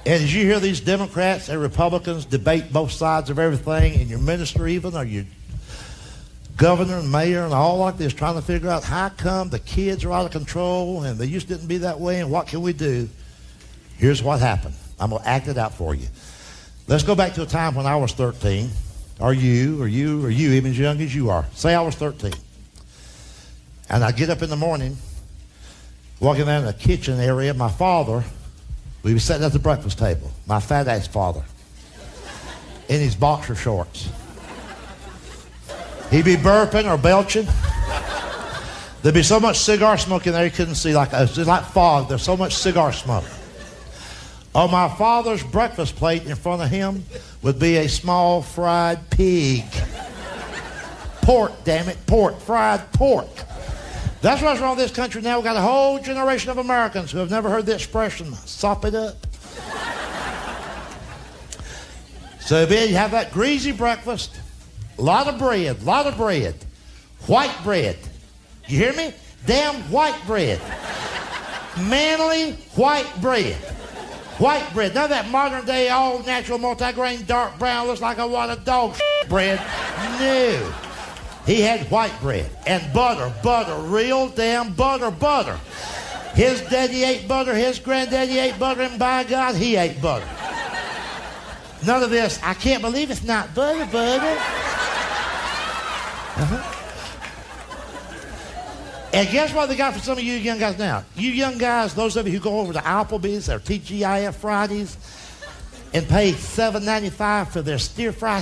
And as you hear these Democrats and Republicans debate both sides of everything, and your minister even, or your governor and mayor and all like this, trying to figure out how come the kids are out of control and they used to didn't be that way and what can we do? Here's what happened. I'm going to act it out for you. Let's go back to a time when I was 13. Or you, even as young as you are. Say I was 13. And I get up in the morning, walking down in the kitchen area. My father, we were sitting at the breakfast table. My fat-ass father. In his boxer shorts. He'd be burping or belching. There'd be so much cigar smoke in there you couldn't see. It's just like fog. There's so much cigar smoke. On my father's breakfast plate in front of him would be a small fried pig. Pork, damn it, pork, fried pork. That's what's wrong with this country now. We've got a whole generation of Americans who have never heard the expression, sop it up. So then you have that greasy breakfast, a lot of bread, white bread. You hear me? Damn white bread. Manly white bread. White bread. None of that modern day, all natural, multi-grain, dark brown, looks like a wad of dog bread. No. He had white bread and butter, real damn butter. His daddy ate butter, his granddaddy ate butter, and by God, he ate butter. None of this, I can't believe it's not butter. And guess what they got for some of you young guys now? You young guys, those of you who go over to Applebee's or TGIF Fridays and pay $7.95 for their stir fry.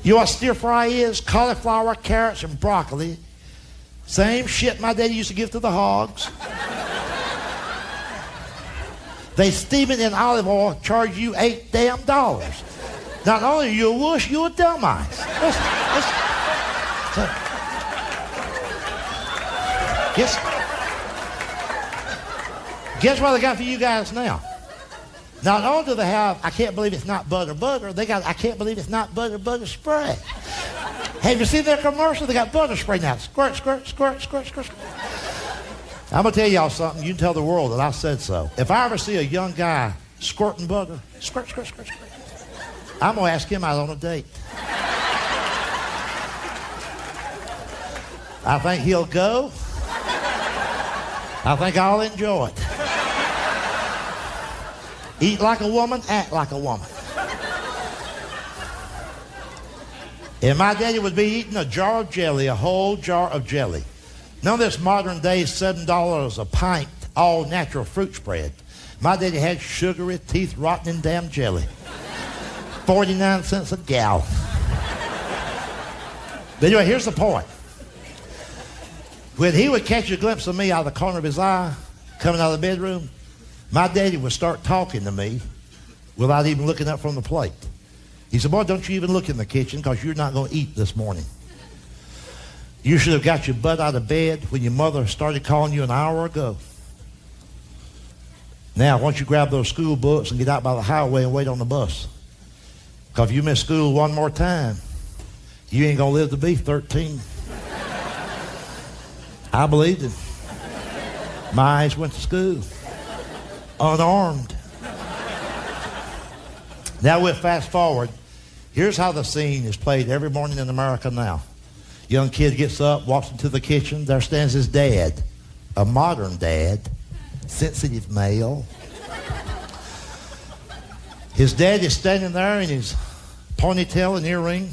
You know what stir fry is? Cauliflower, carrots, and broccoli. Same shit my daddy used to give to the hogs. They steam it in olive oil, charge you $8 damn. Not only are you a wuss, you a dumbass. Guess what they got for you guys now? Not only do they have, I can't believe it's not butter, they got, I can't believe it's not butter spray. Have you seen their commercial? They got butter spray now. Squirt. I'm going to tell y'all something. You can tell the world that I said so. If I ever see a young guy squirting butter, squirt, I'm going to ask him out on a date. I think he'll go. I think I'll enjoy it. Eat like a woman, act like a woman. And my daddy would be eating a jar of jelly, a whole jar of jelly. None of this modern day $7 a pint, all natural fruit spread. My daddy had sugary, teeth rotting damn jelly. 49 cents a gallon. But anyway, here's the point. When he would catch a glimpse of me out of the corner of his eye, coming out of the bedroom, my daddy would start talking to me without even looking up from the plate. He said, boy, don't you even look in the kitchen because you're not going to eat this morning. You should have got your butt out of bed when your mother started calling you an hour ago. Now, why don't you grab those school books and get out by the highway and wait on the bus? Because if you miss school one more time, you ain't going to live to be 13. I believed him. My eyes went to school, unarmed. Now we'll fast forward. Here's how the scene is played every morning in America now. Young kid gets up, walks into the kitchen. There stands his dad, a modern dad, sensitive male. His dad is standing there in his ponytail and earring.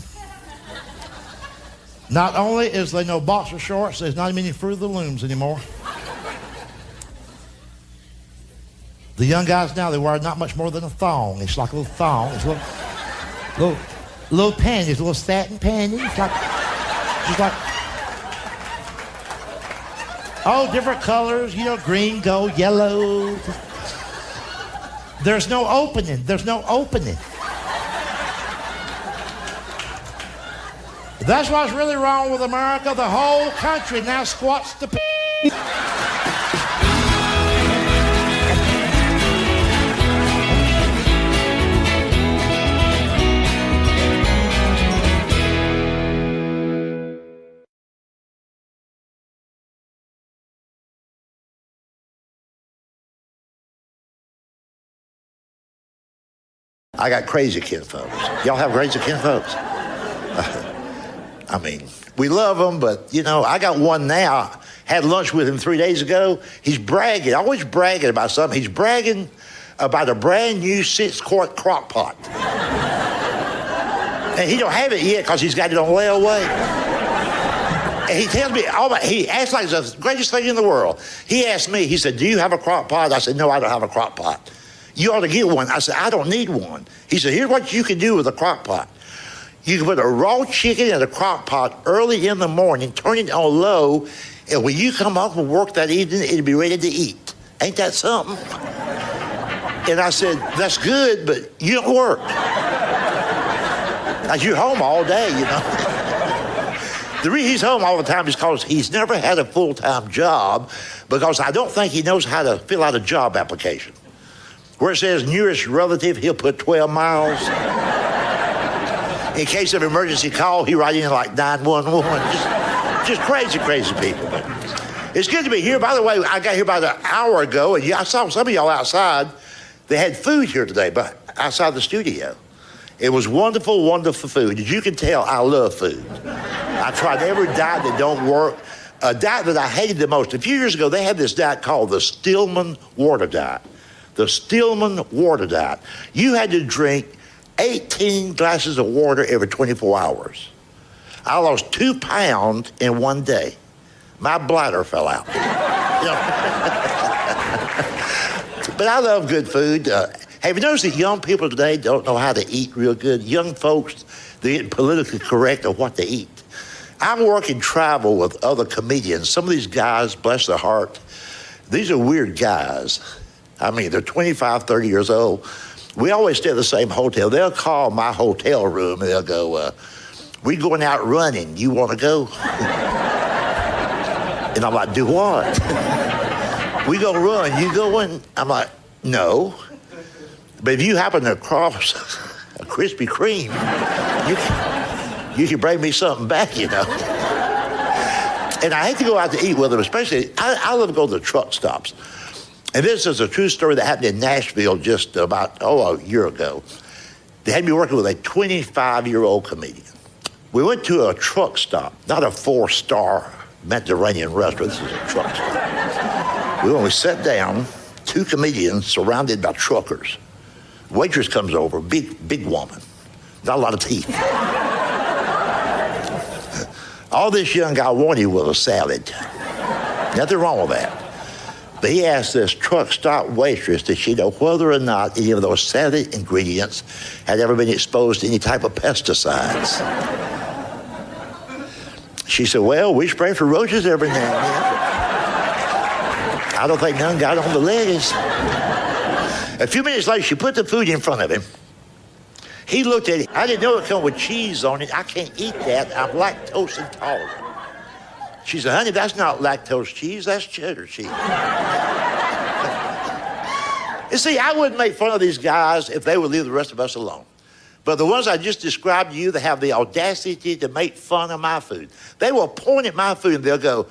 Not only is there no boxer shorts, there's not even any Fruit of the Looms anymore. The young guys now, they wear not much more than a thong. It's like a little thong. It's little panties, little satin panties. Just like, oh, different colors, you know, green, gold, yellow. There's no opening. That's what's really wrong with America. The whole country now squats to I got crazy kinfolks. Y'all have crazy kinfolks? I mean, we love them, but, you know, I got one now. Had lunch with him 3 days ago. He's bragging, always bragging about something. He's bragging about a brand new 6-quart crock pot. And he don't have it yet because he's got it on layaway. And he tells me, he acts like it's the greatest thing in the world. He asked me, he said, do you have a crock pot? I said, no, I don't have a crock pot. You ought to get one. I said, I don't need one. He said, here's what you can do with a crock pot. You can put a raw chicken in a crock pot early in the morning, turn it on low, and when you come off from work that evening, it'll be ready to eat. Ain't that something? And I said, that's good, but you don't work. Because you're home all day, you know. The reason he's home all the time is because he's never had a full-time job, because I don't think he knows how to fill out a job application. Where it says nearest relative, he'll put 12 miles. In case of emergency call, he write in like 911. Just crazy people. But it's good to be here. By the way, I got here about an hour ago, and I saw some of y'all outside. They had food here today, but outside the studio. It was wonderful, wonderful food. As you can tell, I love food. I tried every diet that don't work. A diet that I hated the most. A few years ago, they had this diet called the Stillman water diet. The Stillman water diet. You had to drink 18 glasses of water every 24 hours. I lost 2 pounds in one day. My bladder fell out. You know? But I love good food. Have you noticed that young people today don't know how to eat real good? Young folks, they get politically correct on what they eat. I work and travel with other comedians. Some of these guys, bless their heart, these are weird guys. I mean, they're 25, 30 years old. We always stay at the same hotel. They'll call my hotel room and they'll go, we going out running. You want to go? And I'm like, do what? We go run. You going? I'm like, no. But if you happen to cross a Krispy Kreme, you can bring me something back, you know. And I hate to go out to eat with them, especially, I love to go to the truck stops. And this is a true story that happened in Nashville just about, a year ago. They had me working with a 25-year-old comedian. We went to a truck stop, not a 4-star Mediterranean restaurant. This is a truck stop. We sat down, 2 comedians surrounded by truckers. Waitress comes over, big woman, not a lot of teeth. All this young guy wanted was a salad. Nothing wrong with that. But he asked this truck stop waitress, did she know whether or not any of those salad ingredients had ever been exposed to any type of pesticides? She said, well, we spray for roaches every now and then. I don't think none got on the lettuce. A few minutes later, she put the food in front of him. He looked at it. I didn't know it come with cheese on it. I can't eat that. I'm lactose intolerant. She said, honey, that's not lactose cheese. That's cheddar cheese. You see, I wouldn't make fun of these guys if they would leave the rest of us alone. But the ones I just described to you, they have the audacity to make fun of my food. They will point at my food and they'll go,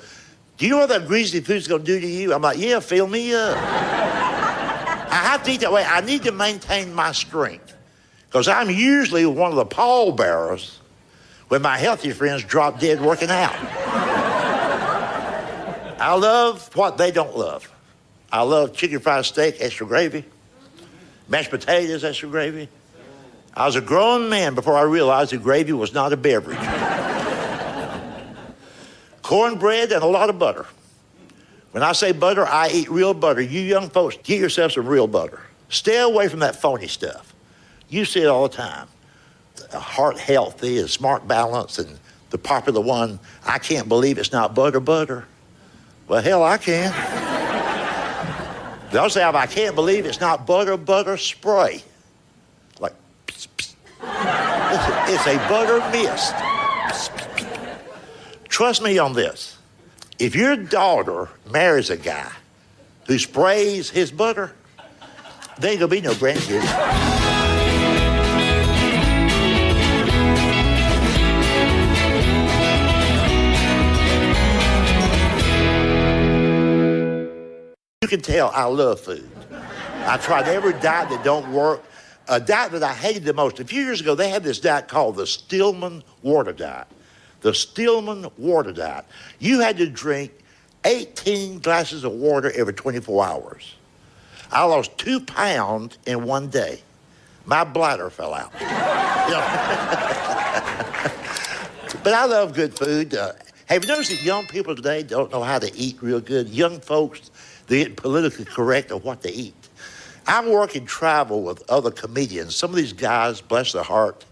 do you know what that greasy food's going to do to you? I'm like, yeah, fill me up. I have to eat that way. I need to maintain my strength because I'm usually one of the pallbearers when my healthy friends drop dead working out. I love what they don't love. I love chicken fried steak, extra gravy, mashed potatoes, extra gravy. I was a grown man before I realized that gravy was not a beverage. Cornbread and a lot of butter. When I say butter, I eat real butter. You young folks, get yourself some real butter. Stay away from that phony stuff. You see it all the time. Heart healthy and smart balance and the popular one, I can't believe it's not butter. Well, hell, I can. They also have, I can't believe it's not butter spray. Like, pss, pss. It's a butter mist. Pss, pss, pss. Trust me on this. If your daughter marries a guy who sprays his butter, there ain't gonna be no grandkids. You can tell I love food. I tried every diet that don't work. A diet that I hated the most. A few years ago, they had this diet called the Stillman water diet. The Stillman water diet. You had to drink 18 glasses of water every 24 hours. I lost 2 pounds in one day. My bladder fell out. You know? But I love good food. Have you noticed that young people today don't know how to eat real good? Young folks, they get politically correct on what to eat. I work and travel with other comedians. Some of these guys, bless their heart,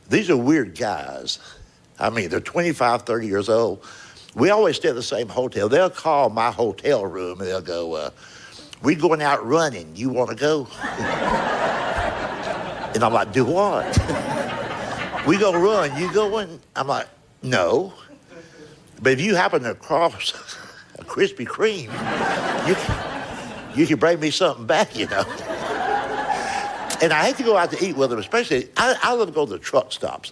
these are weird guys. I mean, they're 25, 30 years old. We always stay at the same hotel. They'll call my hotel room and they'll go, we're going out running. You want to go? And I'm like, do what? We go run. You going? I'm like, no. But if you happen to cross a Krispy Kreme, you can bring me something back, you know. And I hate to go out to eat with them, especially, I love to go to the truck stops.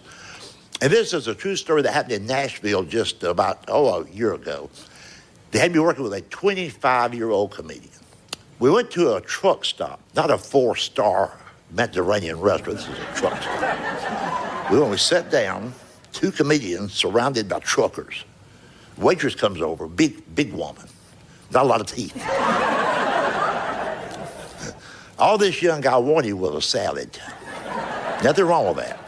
And this is a true story that happened in Nashville just about, a year ago. They had me working with a 25-year-old comedian. We went to a truck stop, not a 4-star Mediterranean restaurant. This is a truck stop. When we sat down, 2 comedians surrounded by truckers. Waitress comes over, big woman, not a lot of teeth. All this young guy wanted was a salad. Nothing wrong with that.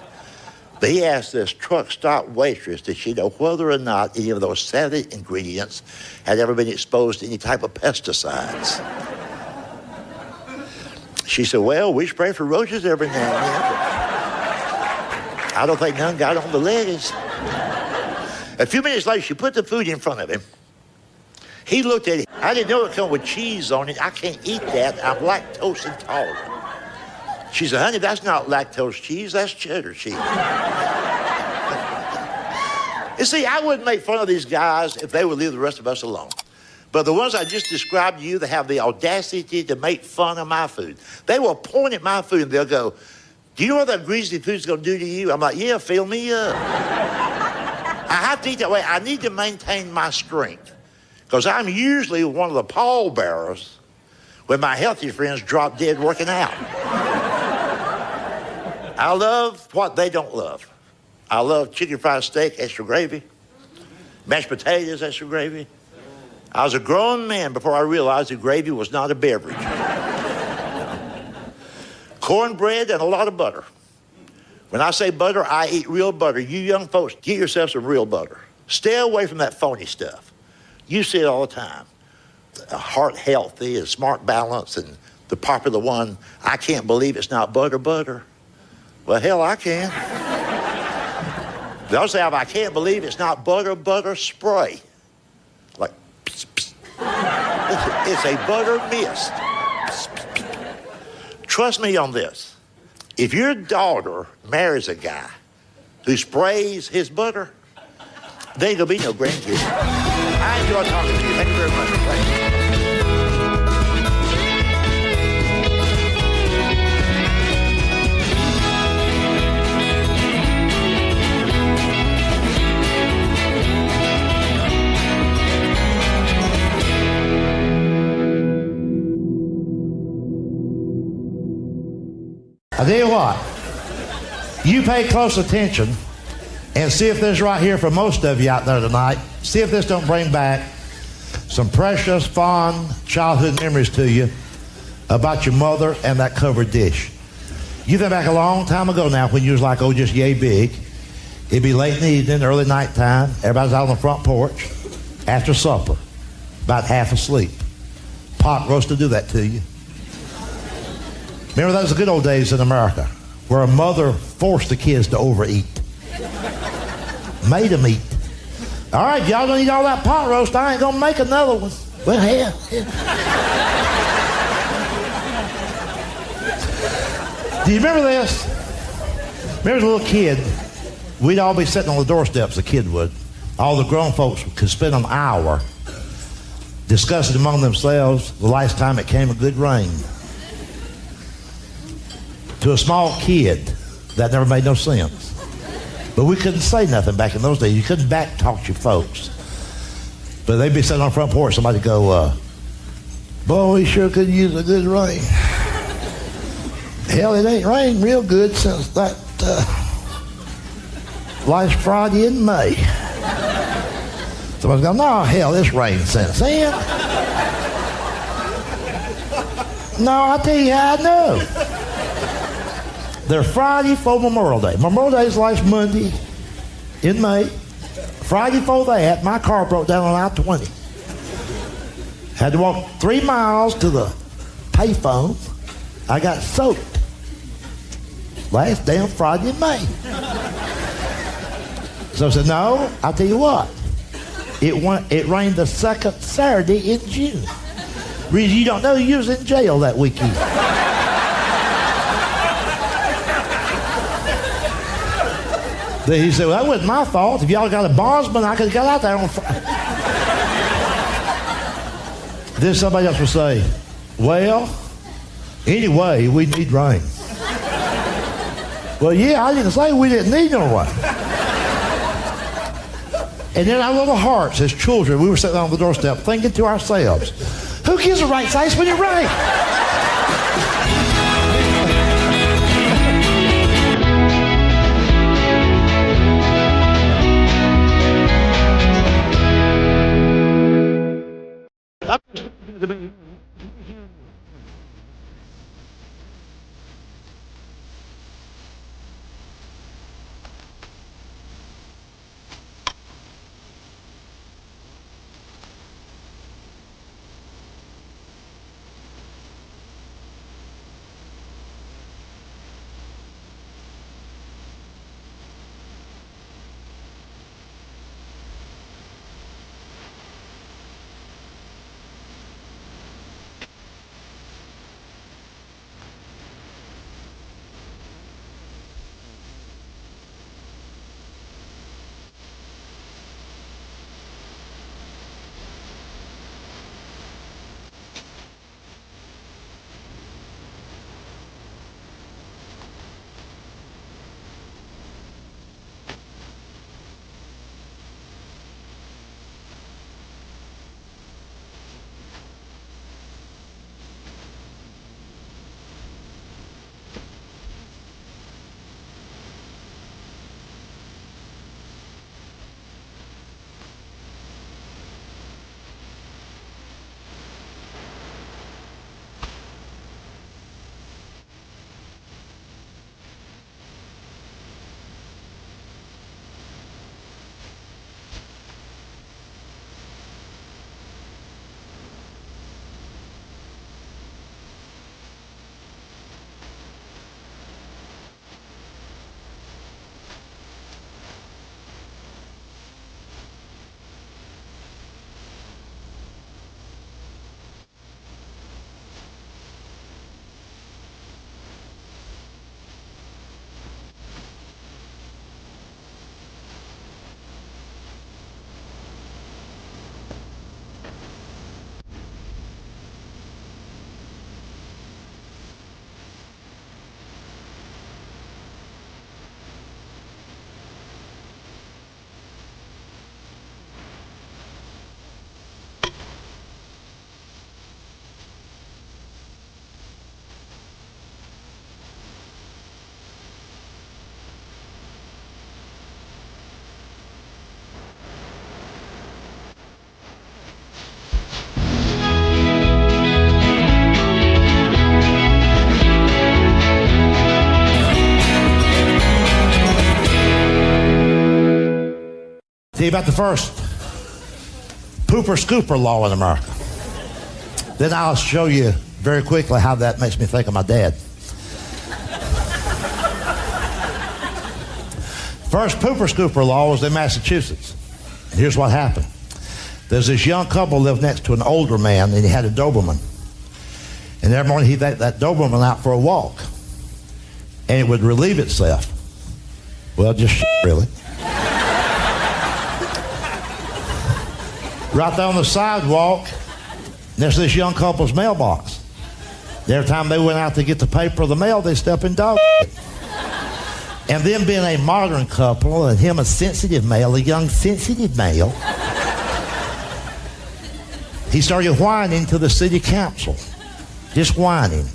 But he asked this truck stop waitress, did she know whether or not any of those salad ingredients had ever been exposed to any type of pesticides? She said, well, we spray for roaches every now and then. I don't think none got on the lettuce. A few minutes later, she put the food in front of him. He looked at it. I didn't know it come with cheese on it. I can't eat that. I'm lactose intolerant. She said, honey, that's not lactose cheese. That's cheddar cheese. You see, I wouldn't make fun of these guys if they would leave the rest of us alone. But the ones I just described to you, they have the audacity to make fun of my food. They will point at my food and they'll go, do you know what that greasy food's going to do to you? I'm like, yeah, fill me up. I have to eat that way. I need to maintain my strength because I'm usually one of the pallbearers when my healthy friends drop dead working out. I love what they don't love. I love chicken fried steak, extra gravy, mashed potatoes, extra gravy. I was a grown man before I realized that gravy was not a beverage. Cornbread and a lot of butter. When I say butter, I eat real butter. You young folks, get yourself some real butter. Stay away from that phony stuff. You see it all the time. Heart healthy and smart balance and the popular one, I can't believe it's not butter. Well, hell, I can. They'll say, I can't believe it's not butter spray. Like, pss, pss. It's a butter mist. Pss, pss, pss. Trust me on this. If your daughter marries a guy who sprays his butter, there ain't gonna be no grandkids. I enjoy talking to you. Thank you very much. Thank you. I tell you what, you pay close attention and see if this right here for most of you out there tonight, see if this don't bring back some precious, fond childhood memories to you about your mother and that covered dish. You think back a long time ago now when you was like, oh, just yay big. It'd be late in the evening, early nighttime. Everybody's out on the front porch after supper, about half asleep. Pot roast to do that to you. Remember, those were the good old days in America where a mother forced the kids to overeat. Made them eat. All right, y'all don't eat all that pot roast. I ain't going to make another one. Well, hell. Do you remember this? Remember as a little kid, we'd all be sitting on the doorsteps, the kid would. All the grown folks could spend an hour discussing among themselves the last time it came a good rain. To a small kid, that never made no sense. But we couldn't say nothing back in those days. You couldn't back talk your folks. But they'd be sitting on the front porch, somebody would go, boy, we sure could use a good rain. Hell, it ain't rained real good since that last Friday in May. Somebody's going, no, hell, it's rained since then. No, I'll tell you how I know. They're Friday before Memorial Day. Memorial Day is last Monday in May. Friday before that, my car broke down on I-20. Had to walk 3 miles to the payphone. I got soaked. Last damn Friday in May. So I said, no, I'll tell you what. It rained the second Saturday in June. Reason you don't know, you was in jail that weekend. Then he said, well, that wasn't my fault. If y'all got a bondsman, I could have got out there on Friday. Then somebody else will say, well, anyway, we need rain. Well, yeah, I didn't say we didn't need no rain. And in our little hearts as children, we were sitting on the doorstep thinking to ourselves, who gives a right face when it rains? Tell you about the first pooper scooper law in America. Then I'll show you very quickly how that makes me think of my dad. First pooper scooper law was in Massachusetts. And here's what happened. There's this young couple lived next to an older man, and he had a Doberman. And every morning he'd take that Doberman out for a walk. And it would relieve itself. Well, just really. Right there on the sidewalk, there's this young couple's mailbox. Every time they went out to get the paper or the mail, they step in dog shit. And then being a modern couple, and him a sensitive male, a young sensitive male, he started whining to the city council. Just whining.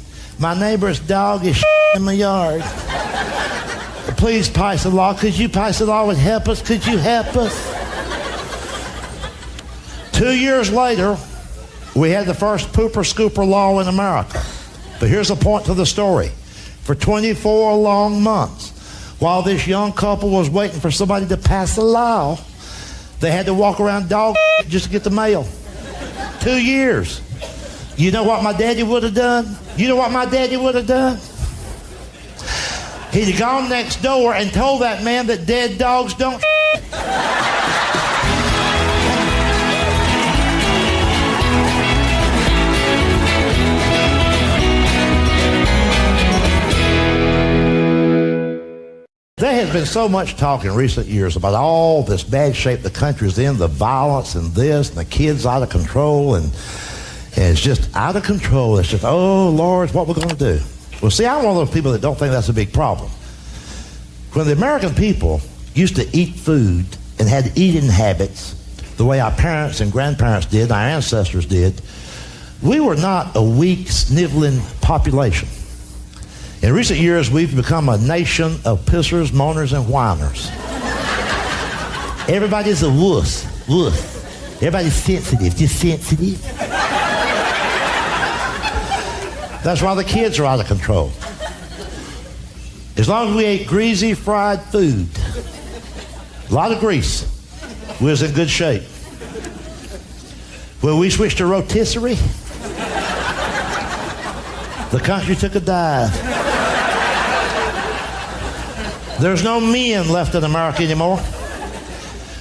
My neighbor's dog is in my yard. Please pass a law. Could you pass a law and help us? Could you help us? 2 years later, we had the first pooper scooper law in America. But here's the point to the story. For 24 long months, while this young couple was waiting for somebody to pass a law, they had to walk around dog just to get the mail. 2 years. You know what my daddy would have done? You know what my daddy would have done? He'd have gone next door and told that man that dead dogs don't There has been so much talk in recent years about all this bad shape the country's in, the violence and this, and the kids out of control, and it's just out of control. It's just, oh, Lord, what we're going to do. Well, see, I'm one of those people that don't think that's a big problem. When the American people used to eat food and had eating habits the way our parents and grandparents did, our ancestors did, we were not a weak, sniveling population. In recent years, we've become a nation of pissers, moaners, and whiners. Everybody's a wuss, wuss. Everybody's sensitive, just sensitive. That's why the kids are out of control. As long as we ate greasy, fried food, a lot of grease, we was in good shape. When we switched to rotisserie, the country took a dive. There's no men left in America anymore.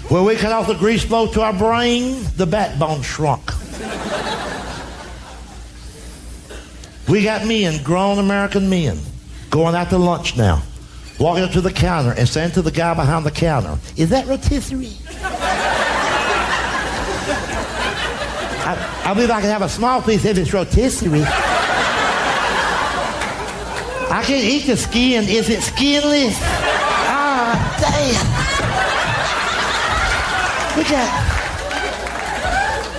When we cut off the grease flow to our brain, the backbone shrunk. We got men, grown American men, going out to lunch now, walking up to the counter and saying to the guy behind the counter, "Is that rotisserie?" I believe I can have a small piece if it's rotisserie. I can't eat the skin. Is it skinless? Ah, damn.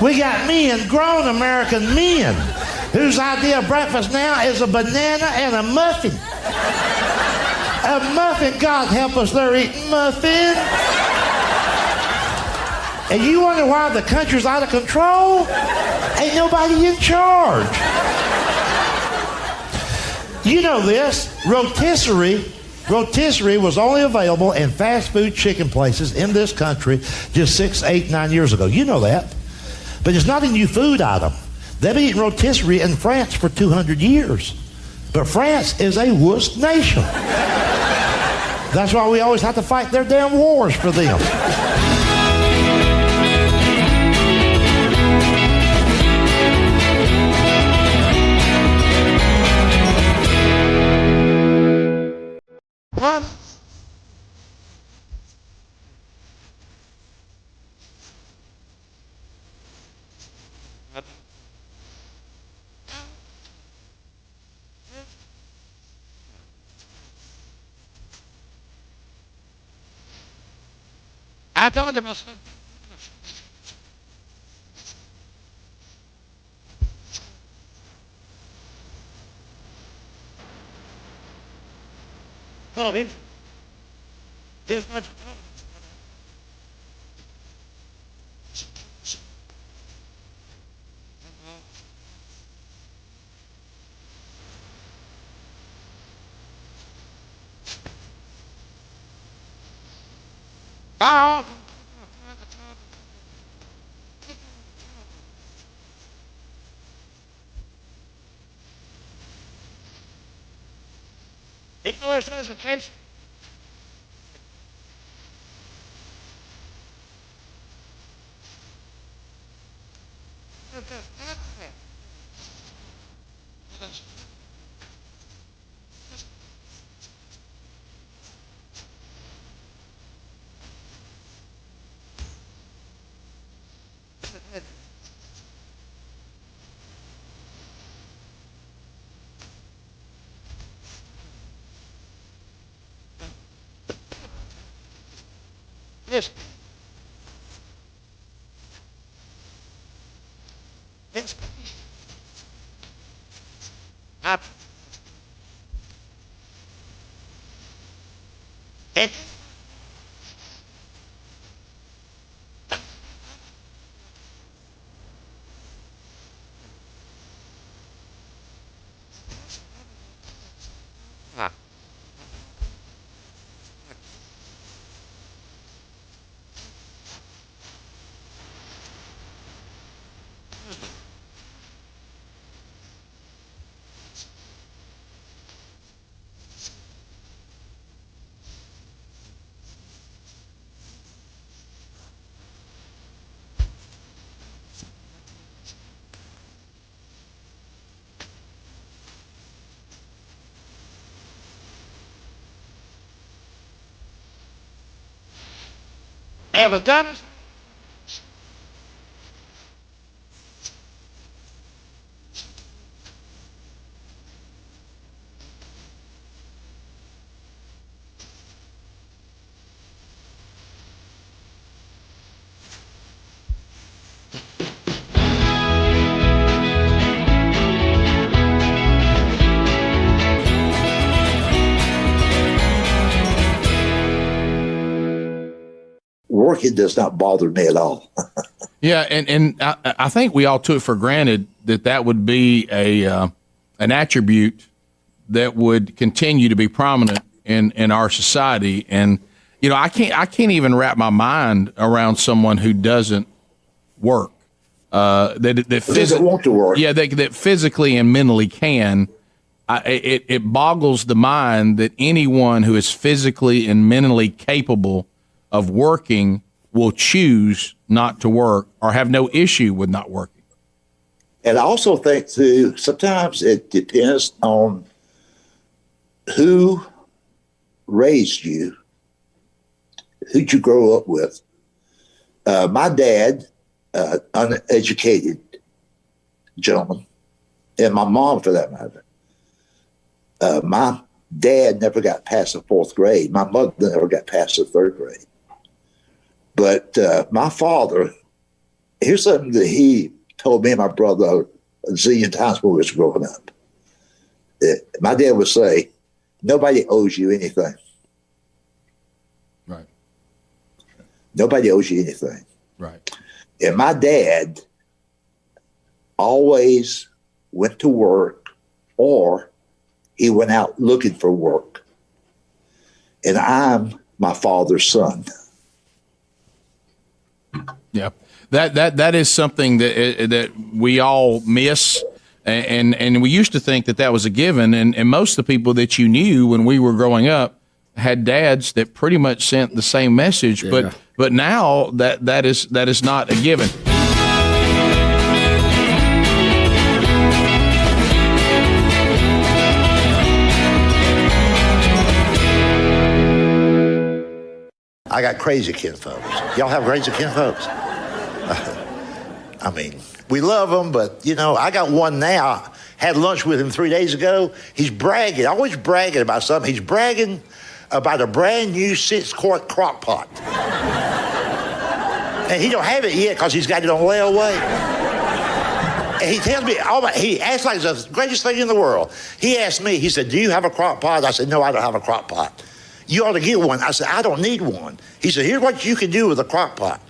We got men, grown American men, whose idea of breakfast now is a banana and a muffin. A muffin. God help us, they're eating muffin. And you wonder why the country's out of control? Ain't nobody in charge. You know this, rotisserie was only available in fast food chicken places in this country just 6, 8, 9 years ago. You know that. But it's not a new food item. They've been eating rotisserie in France for 200 years. But France is a wuss nation. That's why we always have to fight their damn wars for them. I told him, I said, oh, this much. Oh. English is a case. Yes. Yes. Up. It, ah. Ever done it? Working does not bother me at all. Yeah, and I think we all took for granted that would be an attribute that would continue to be prominent in our society. And you know, I can't even wrap my mind around someone who doesn't work. That Doesn't want to work. Yeah, that physically and mentally can. It boggles the mind that anyone who is physically and mentally capable of working will choose not to work or have no issue with not working. And I also think, too, sometimes it depends on who raised you, who'd you grow up with. My dad, uneducated gentleman, and my mom, for that matter. My dad never got past the fourth grade. My mother never got past the third grade. But my father, here's something that he told me and my brother a zillion times when we was growing up. My dad would say, nobody owes you anything. Right. Nobody owes you anything. Right. And my dad always went to work or he went out looking for work. And I'm my father's son. Yeah, that is something that we all miss, and we used to think that was a given, and most of the people that you knew when we were growing up had dads that pretty much sent the same message, Yeah. but now that is not a given. I got crazy kinfolks. Y'all have crazy kinfolks? I mean, we love them, but, you know, I got one now. Had lunch with him 3 days ago. He's bragging, always bragging about something. He's bragging about a brand new 6-quart crock pot. And he don't have it yet because he's got it on layaway. And he tells me, he acts like it's the greatest thing in the world. He asked me, he said, do you have a crock pot? I said, no, I don't have a crock pot. You ought to get one. I said, I don't need one. He said, here's what you can do with a crock pot.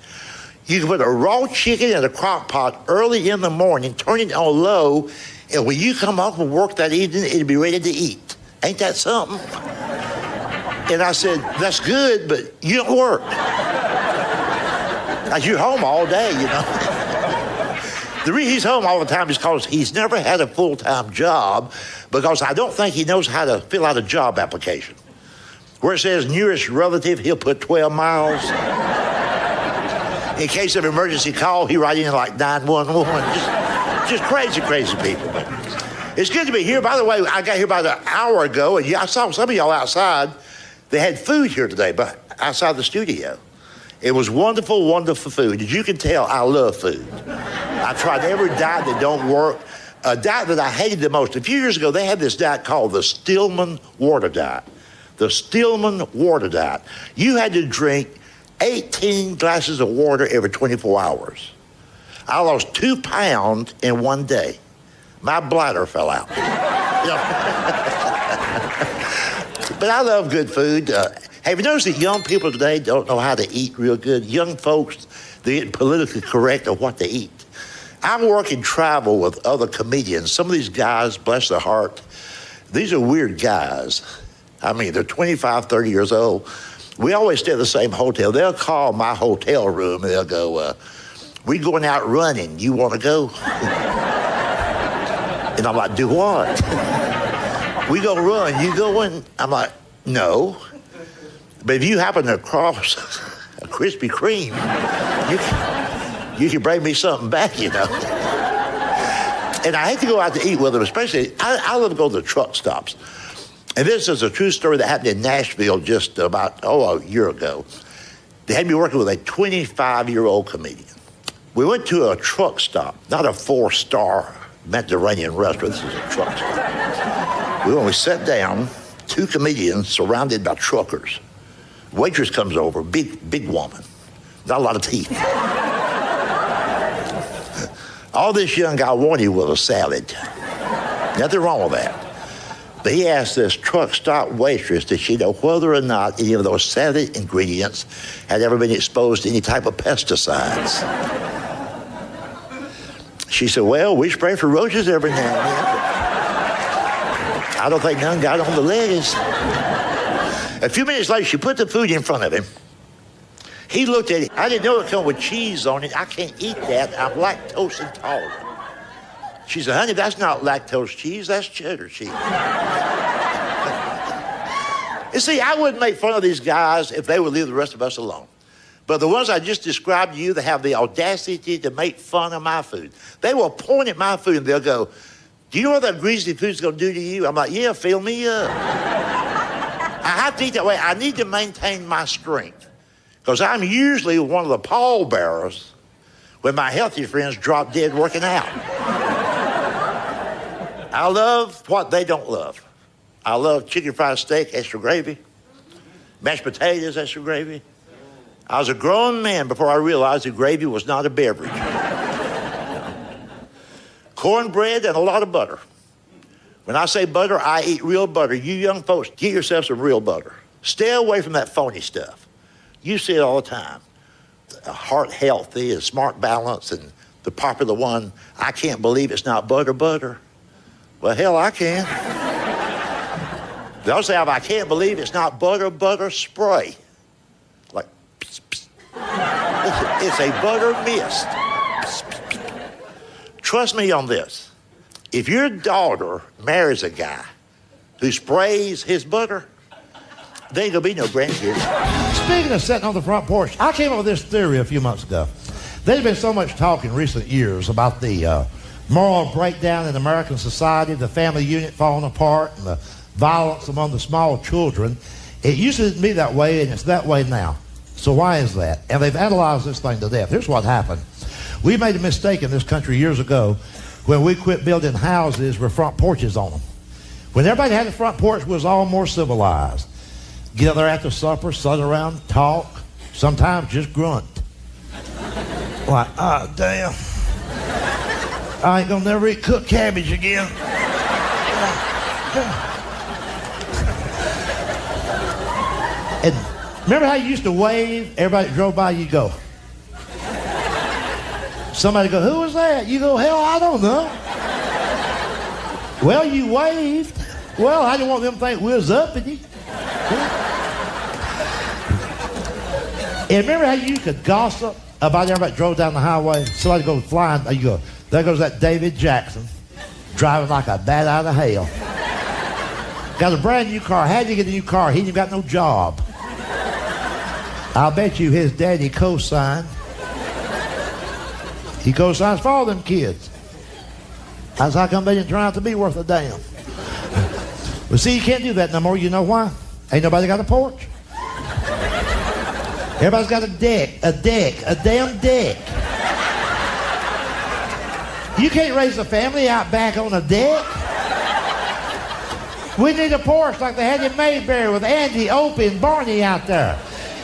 You can put a raw chicken in a crock pot early in the morning, turn it on low, and when you come home from work that evening, it'll be ready to eat. Ain't that something? And I said, that's good, but you don't work. Like you're home all day, you know. The reason he's home all the time is because he's never had a full-time job, because I don't think he knows how to fill out a job application. Where it says nearest relative, he'll put 12 miles. In case of emergency call, he write in like 911. Just crazy people. But it's good to be here. By the way, I got here about an hour ago, and I saw some of y'all outside. They had food here today, but outside the studio. It was wonderful, wonderful food. As you can tell, I love food. I've tried every diet that don't work. A diet that I hated the most. A few years ago, they had this diet called the Stillman water diet. The Stillman water diet. You had to drink 18 glasses of water every 24 hours. I lost 2 pounds in one day. My bladder fell out. You know? But I love good food. Have you noticed that young people today don't know how to eat real good? Young folks, they're getting politically correct on what to eat. I work and travel with other comedians. Some of these guys, bless their heart, these are weird guys. I mean, they're 25, 30 years old. We always stay at the same hotel. They'll call my hotel room and they'll go, we going out running. You want to go? And I'm like, do what? We go run. You going? I'm like, no. But if you happen to cross a Krispy Kreme, you can bring me something back, you know. And I hate to go out to eat with them, especially, I love to go to the truck stops. And this is a true story that happened in Nashville just about, a year ago. They had me working with a 25-year-old comedian. We went to a truck stop, not a 4-star Mediterranean restaurant. This is a truck stop. We sat down, 2 comedians surrounded by truckers. Waitress comes over, big woman, not a lot of teeth. All this young guy wanted was a salad. Nothing wrong with that. But he asked this truck stop waitress, did she know whether or not any of those salad ingredients had ever been exposed to any type of pesticides? She said, well, we spray for roaches every now and then. I don't think none got on the lettuce. A few minutes later, she put the food in front of him. He looked at it. I didn't know it come with cheese on it. I can't eat that. I'm lactose intolerant. She said, honey, that's not lactose cheese. That's cheddar cheese. You see, I wouldn't make fun of these guys if they would leave the rest of us alone. But the ones I just described to you that have the audacity to make fun of my food, they will point at my food and they'll go, do you know what that greasy food's going to do to you? I'm like, yeah, fill me up. I have to eat that way. I need to maintain my strength because I'm usually one of the pallbearers when my healthy friends drop dead working out. I love what they don't love. I love chicken fried steak, extra gravy, mashed potatoes, extra gravy. I was a grown man before I realized that gravy was not a beverage. Cornbread and a lot of butter. When I say butter, I eat real butter. You young folks, get yourself some real butter. Stay away from that phony stuff. You see it all the time. Heart healthy and smart balance and the popular one, I can't believe it's not butter. Well, hell, I can. They'll say, I can't believe it's not butter spray. Like, pss, pss. It's a butter mist. Pss, pss, pss. Trust me on this. If your daughter marries a guy who sprays his butter, there ain't gonna be no grandkids. Speaking of sitting on the front porch, I came up with this theory a few months ago. There's been so much talk in recent years about the moral breakdown in American society, the family unit falling apart, and the violence among the small children. It used to be that way, and it's that way now. So why is that? And they've analyzed this thing to death. Here's what happened. We made a mistake in this country years ago when we quit building houses with front porches on them. When everybody had a front porch, we was all more civilized. Get there after supper, sit around, talk, sometimes just grunt. Like, damn. I ain't gonna never eat cooked cabbage again. And remember how you used to wave? Everybody that drove by, you go. Somebody go, who was that? You go, hell, I don't know. Well, you waved. Well, I didn't want them to think we was uppity. And remember how you could gossip about everybody that drove down the highway? Somebody goes flying, you go, there goes that David Jackson, driving like a bat out of hell. Got a brand new car. How'd you get a new car? He ain't got no job. I'll bet you his daddy co-signed. He co-signs for all them kids. That's how come they didn't turn out to be worth a damn. Well, see, you can't do that no more. You know why? Ain't nobody got a porch. Everybody's got a damn deck. You can't raise a family out back on a deck. We need a porch like they had in Mayberry with Andy, Opie, and Barney out there.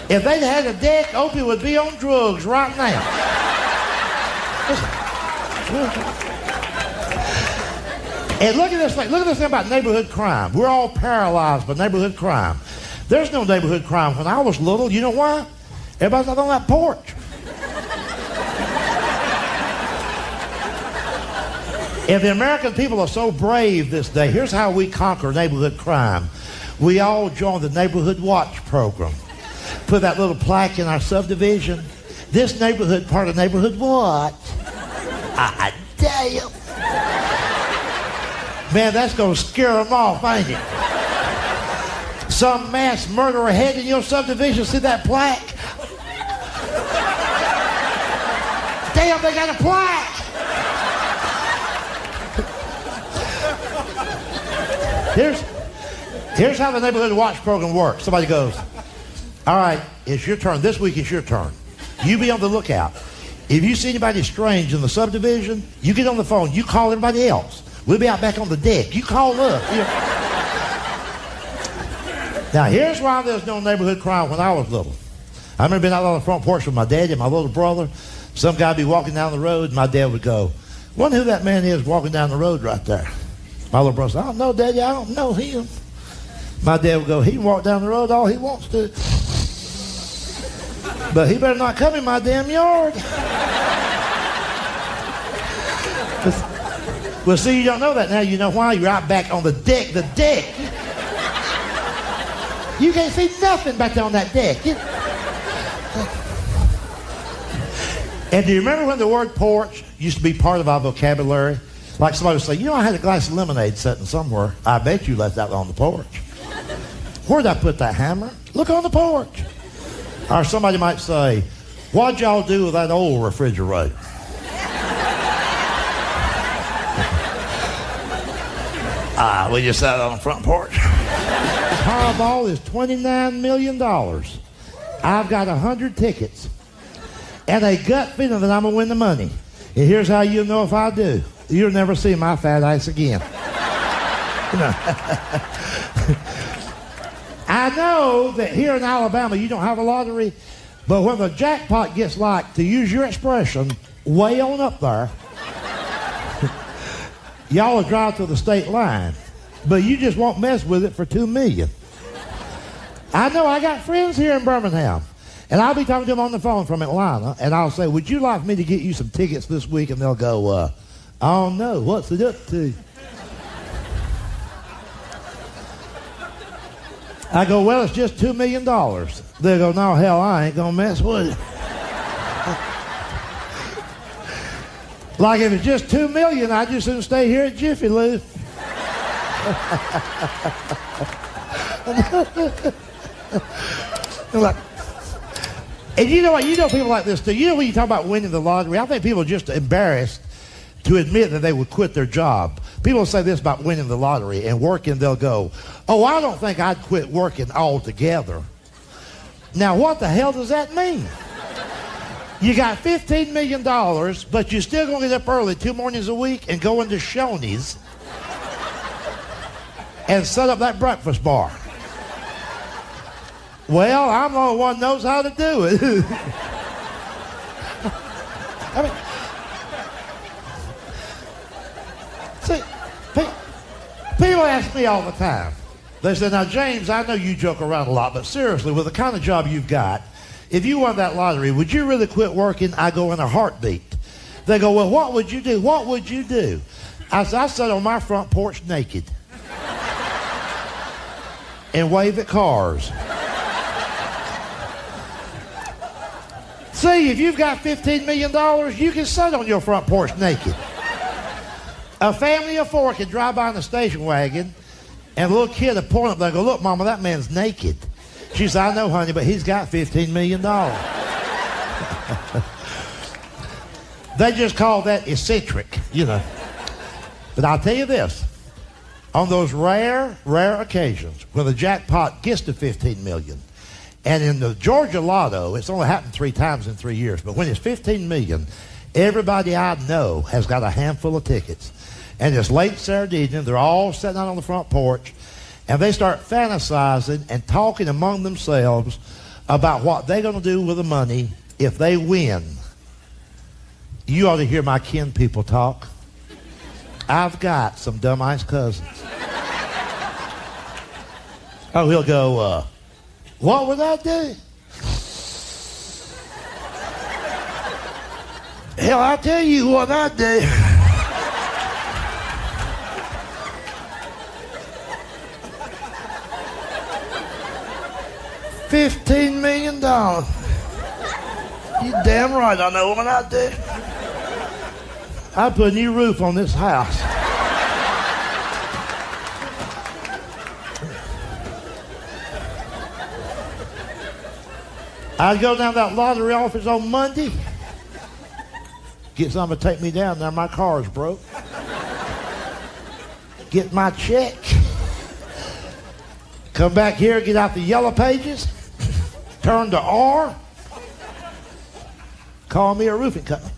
If they'd had a deck, Opie would be on drugs right now. And look at this thing. Look at this thing about neighborhood crime. We're all paralyzed by neighborhood crime. There's no neighborhood crime. When I was little, you know why? Everybody's out on that porch. If the American people are so brave this day, here's how we conquer neighborhood crime. We all join the Neighborhood Watch program. Put that little plaque in our subdivision. This neighborhood part of Neighborhood Watch. Damn. Man, that's going to scare them off, ain't it? Some mass murderer head in your subdivision, see that plaque? Damn, they got a plaque. Here's how the Neighborhood Watch program works. Somebody goes, all right, it's your turn. This week it's your turn. You be on the lookout. If you see anybody strange in the subdivision, you get on the phone. You call everybody else. We'll be out back on the deck. You call up. Now, here's why there's no neighborhood crime when I was little. I remember being out on the front porch with my daddy and my little brother. Some guy would be walking down the road, and my dad would go, wonder who that man is walking down the road right there. My little brother said, I don't know, Daddy, I don't know him. My dad would go, he can walk down the road all he wants to. But he better not come in my damn yard. Well, see, you don't know that now. You know why? You're out back on the deck. The deck. You can't see nothing back there on that deck. And do you remember when the word porch used to be part of our vocabulary? Like somebody would say, you know, I had a glass of lemonade sitting somewhere. I bet you left that on the porch. Where'd I put that hammer? Look on the porch. Or somebody might say, what'd y'all do with that old refrigerator? We just sat on the front porch. Powerball is $29 million. I've got 100 tickets. And a gut feeling that I'm going to win the money. And here's how you'll know if I do. You'll never see my fat ass again. I know that here in Alabama you don't have a lottery, but when the jackpot gets like, to use your expression, way on up there, y'all will drive to the state line, but you just won't mess with it for $2 million. I know I got friends here in Birmingham, and I'll be talking to them on the phone from Atlanta, and I'll say, would you like me to get you some tickets this week? And they'll go, oh no, what's it up to? I go, well, it's just $2 million. They go, no, hell, I ain't gonna mess with it. Like if it's just $2 million, I just shouldn't stay here at Jiffy Lube. Like, and you know what? You know people like this too. You know when you talk about winning the lottery, I think people are just embarrassed to admit that they would quit their job. People say this about winning the lottery and working, they'll go, oh, I don't think I'd quit working altogether. Now, what the hell does that mean? You got $15 million, but you're still going to get up early 2 mornings a week and go into Shoney's and set up that breakfast bar. Well, I'm the only one who knows how to do it. I mean, see, people ask me all the time. They say, now, James, I know you joke around a lot, but seriously, with the kind of job you've got, if you won that lottery, would you really quit working? I go, in a heartbeat. They go, well, what would you do? What would you do? I said, I sit on my front porch naked and wave at cars. See, if you've got $15 million, you can sit on your front porch naked. A family of 4 can drive by in a station wagon, and a little kid will point up there and go, look, Mama, that man's naked. She said, I know, honey, but he's got $15 million. They just call that eccentric, you know. But I'll tell you this. On those rare occasions when the jackpot gets to $15 million, and in the Georgia Lotto, it's only happened 3 times in 3 years, but when it's $15 million, everybody I know has got a handful of tickets. And it's late Saturday evening, they're all sitting out on the front porch, and they start fantasizing and talking among themselves about what they're going to do with the money if they win. You ought to hear my kin people talk. I've got some dumb-ass cousins. Oh, he'll go, What would I do? Hell, I'll tell you what I'd do. $15 million. You damn right I know what I'd do. I'd put a new roof on this house. I'd go down to that lottery office on Monday, get somebody to take me down there. My car's broke. Get my check. Come back here, get out the yellow pages, turn to R, call me a roofing company.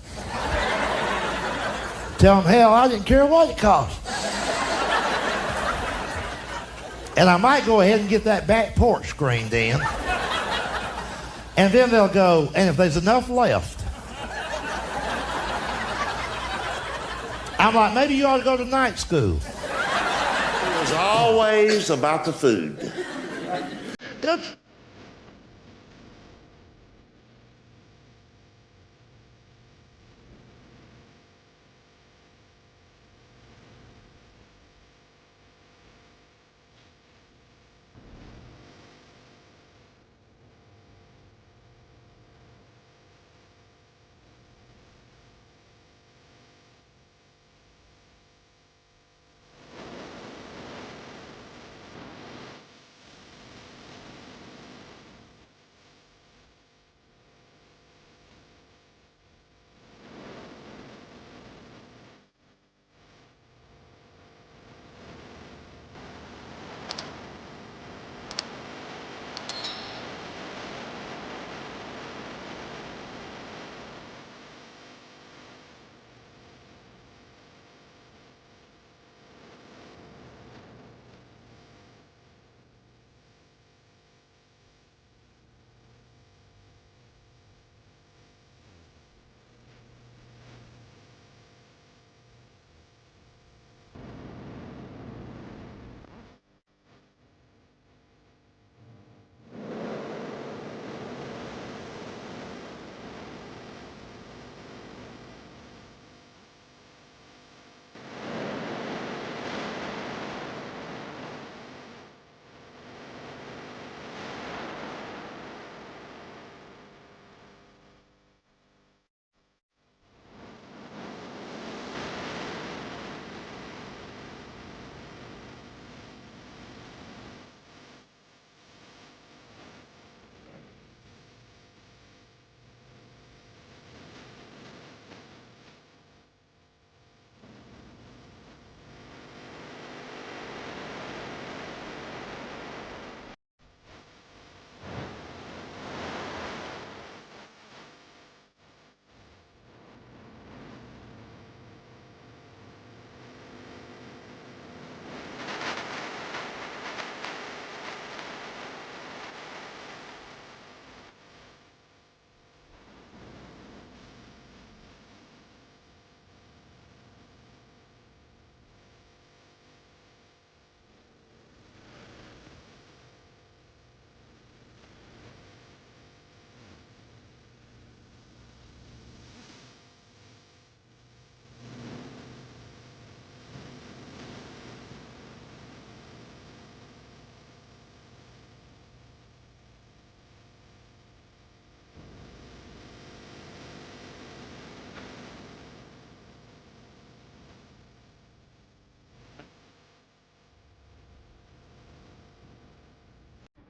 Tell them, hell, I didn't care what it cost. And I might go ahead and get that back porch screened in. And then they'll go, and if there's enough left, I'm like, maybe you ought to go to night school. It was always about the food.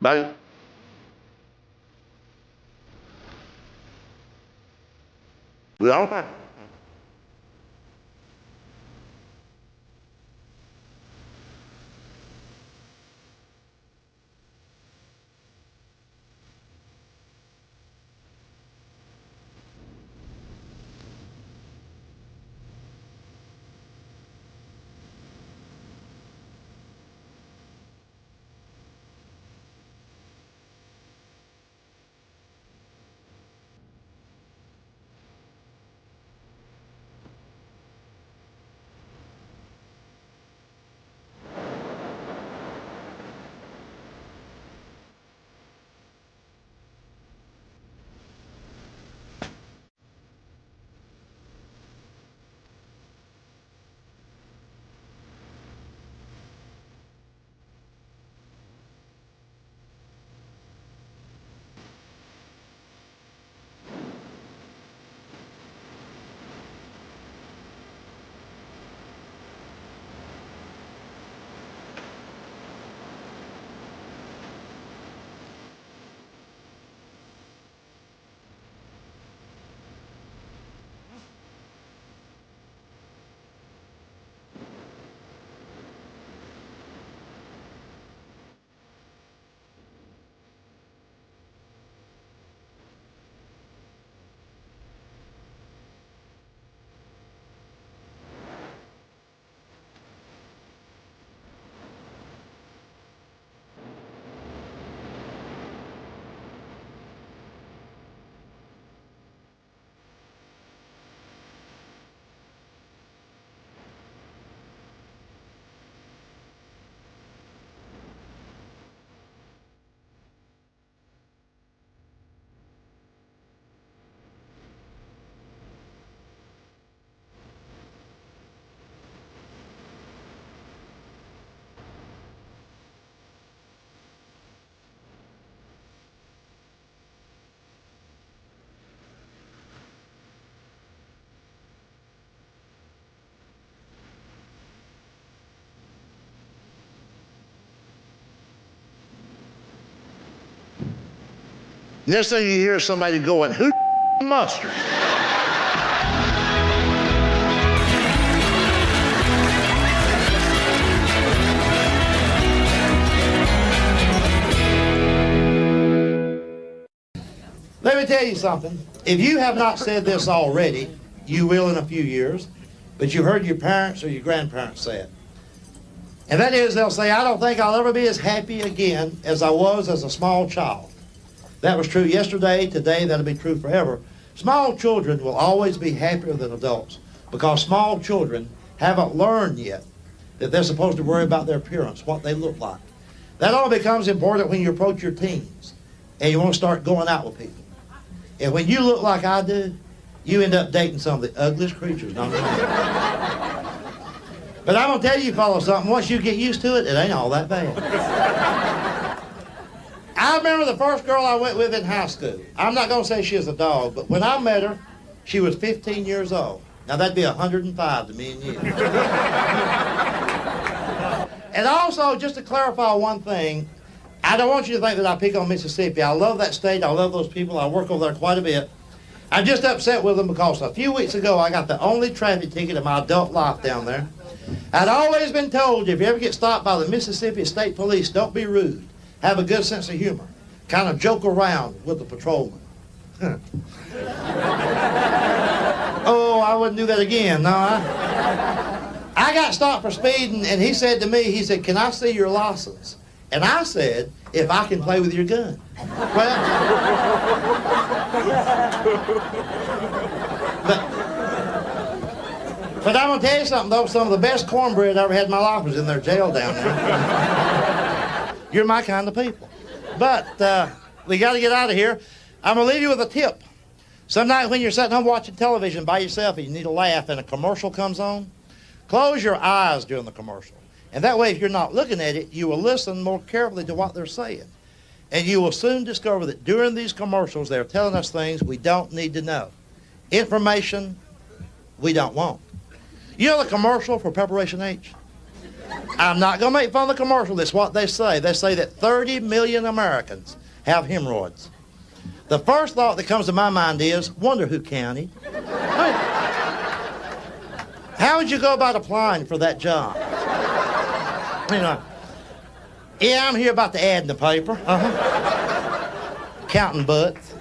Bye. We all right. Next thing you hear is somebody going, who mustard? Let me tell you something. If you have not said this already, you will in a few years, but you heard your parents or your grandparents say it. And that is, they'll say, I don't think I'll ever be as happy again as I was as a small child. That was true yesterday, today, that'll be true forever. Small children will always be happier than adults because small children haven't learned yet that they're supposed to worry about their appearance, what they look like. That all becomes important when you approach your teens and you want to start going out with people. And when you look like I do, you end up dating some of the ugliest creatures. But I'm going to tell you fellas something, once you get used to it, it ain't all that bad. I remember the first girl I went with in high school. I'm not going to say she was a dog, but when I met her, she was 15 years old. Now that'd be 105 to me and you. And also, just to clarify one thing, I don't want you to think that I pick on Mississippi. I love that state. I love those people. I work over there quite a bit. I'm just upset with them because a few weeks ago, I got the only traffic ticket of my adult life down there. I'd always been told if you ever get stopped by the Mississippi State Police, don't be rude. Have a good sense of humor. Kind of joke around with the patrolman. Oh, I wouldn't do that again. No, I got stopped for speeding, and he said to me, he said, can I see your license? And I said, if I can play with your gun. Well, but I'm going to tell you something, though. Some of the best cornbread I ever had in my life was in their jail down there. You're my kind of people. But we got to get out of here. I'm going to leave you with a tip. Some night when you're sitting home watching television by yourself and you need a laugh and a commercial comes on, close your eyes during the commercial. And that way, if you're not looking at it, you will listen more carefully to what they're saying. And you will soon discover that during these commercials, they're telling us things we don't need to know. Information we don't want. You know the commercial for Preparation H? I'm not going to make fun of the commercial. That's what they say. They say that 30 million Americans have hemorrhoids. The first thought that comes to my mind is, wonder who county? How would you go about applying for that job? You know, yeah, I'm here about the ad in the paper. Counting butts.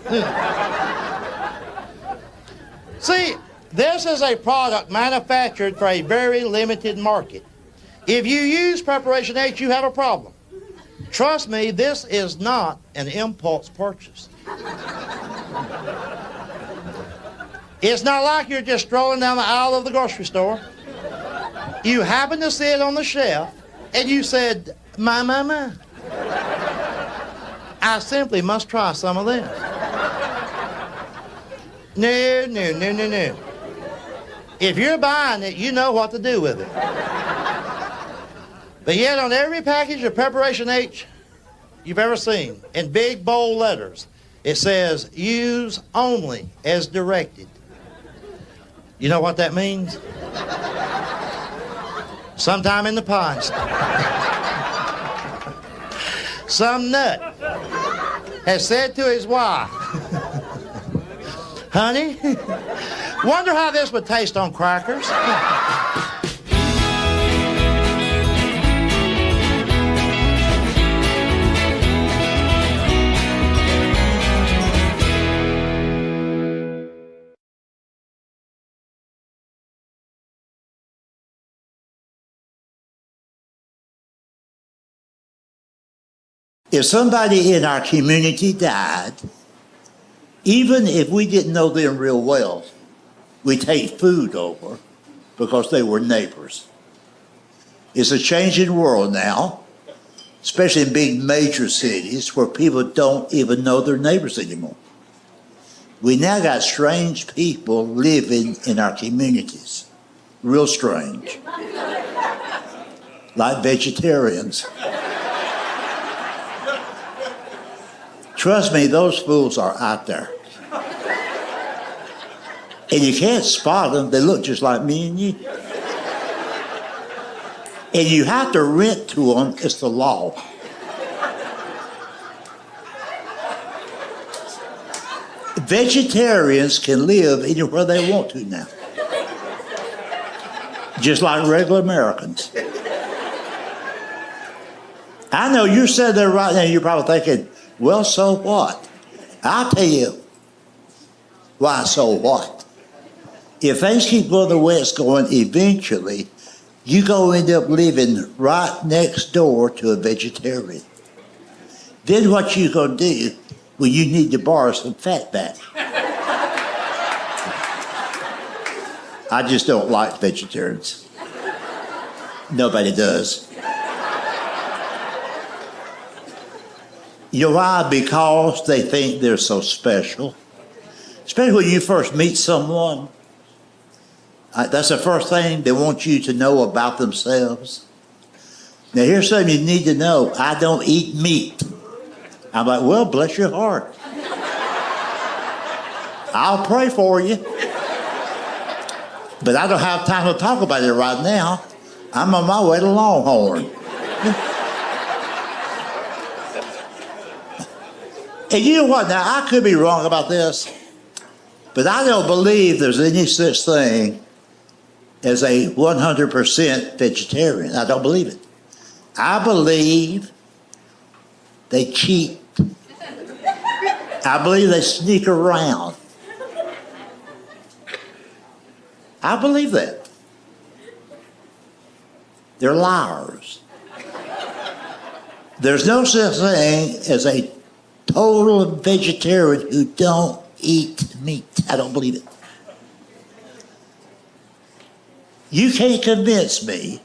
See, this is a product manufactured for a very limited market. If you use Preparation H, you have a problem. Trust me, this is not an impulse purchase. It's not like you're just strolling down the aisle of the grocery store. You happen to see it on the shelf, and you said, my. I simply must try some of this. No. If you're buying it, you know what to do with it. But yet on every package of Preparation H you've ever seen, in big bold letters, it says, use only as directed. You know what that means? Sometime in the past, some nut has said to his wife, honey, wonder how this would taste on crackers. If somebody in our community died, even if we didn't know them real well, we take food over because they were neighbors. It's a changing world now, especially in big major cities where people don't even know their neighbors anymore. We now got strange people living in our communities, real strange, like vegetarians. Trust me, those fools are out there. And you can't spot them. They look just like me and you. And you have to rent to them. It's the law. Vegetarians can live anywhere they want to now. Just like regular Americans. I know you're sitting there right now, you're probably thinking, well, so what? I'll tell you why, so what? If things keep going the way it's going, eventually, you're going to end up living right next door to a vegetarian. Then what you going to do? Well, you need to borrow some fat back. I just don't like vegetarians. Nobody does. You know why? Because they think they're so special. Especially when you first meet someone. That's the first thing they want you to know about themselves. Now, here's something you need to know. I don't eat meat. I'm like, well, bless your heart. I'll pray for you. But I don't have time to talk about it right now. I'm on my way to Longhorn. And you know what? Now, I could be wrong about this, but I don't believe there's any such thing as a 100% vegetarian. I don't believe it. I believe they cheat. I believe they sneak around. I believe that. They're liars. There's no such thing as a total vegetarian who don't eat meat. I don't believe it. You can't convince me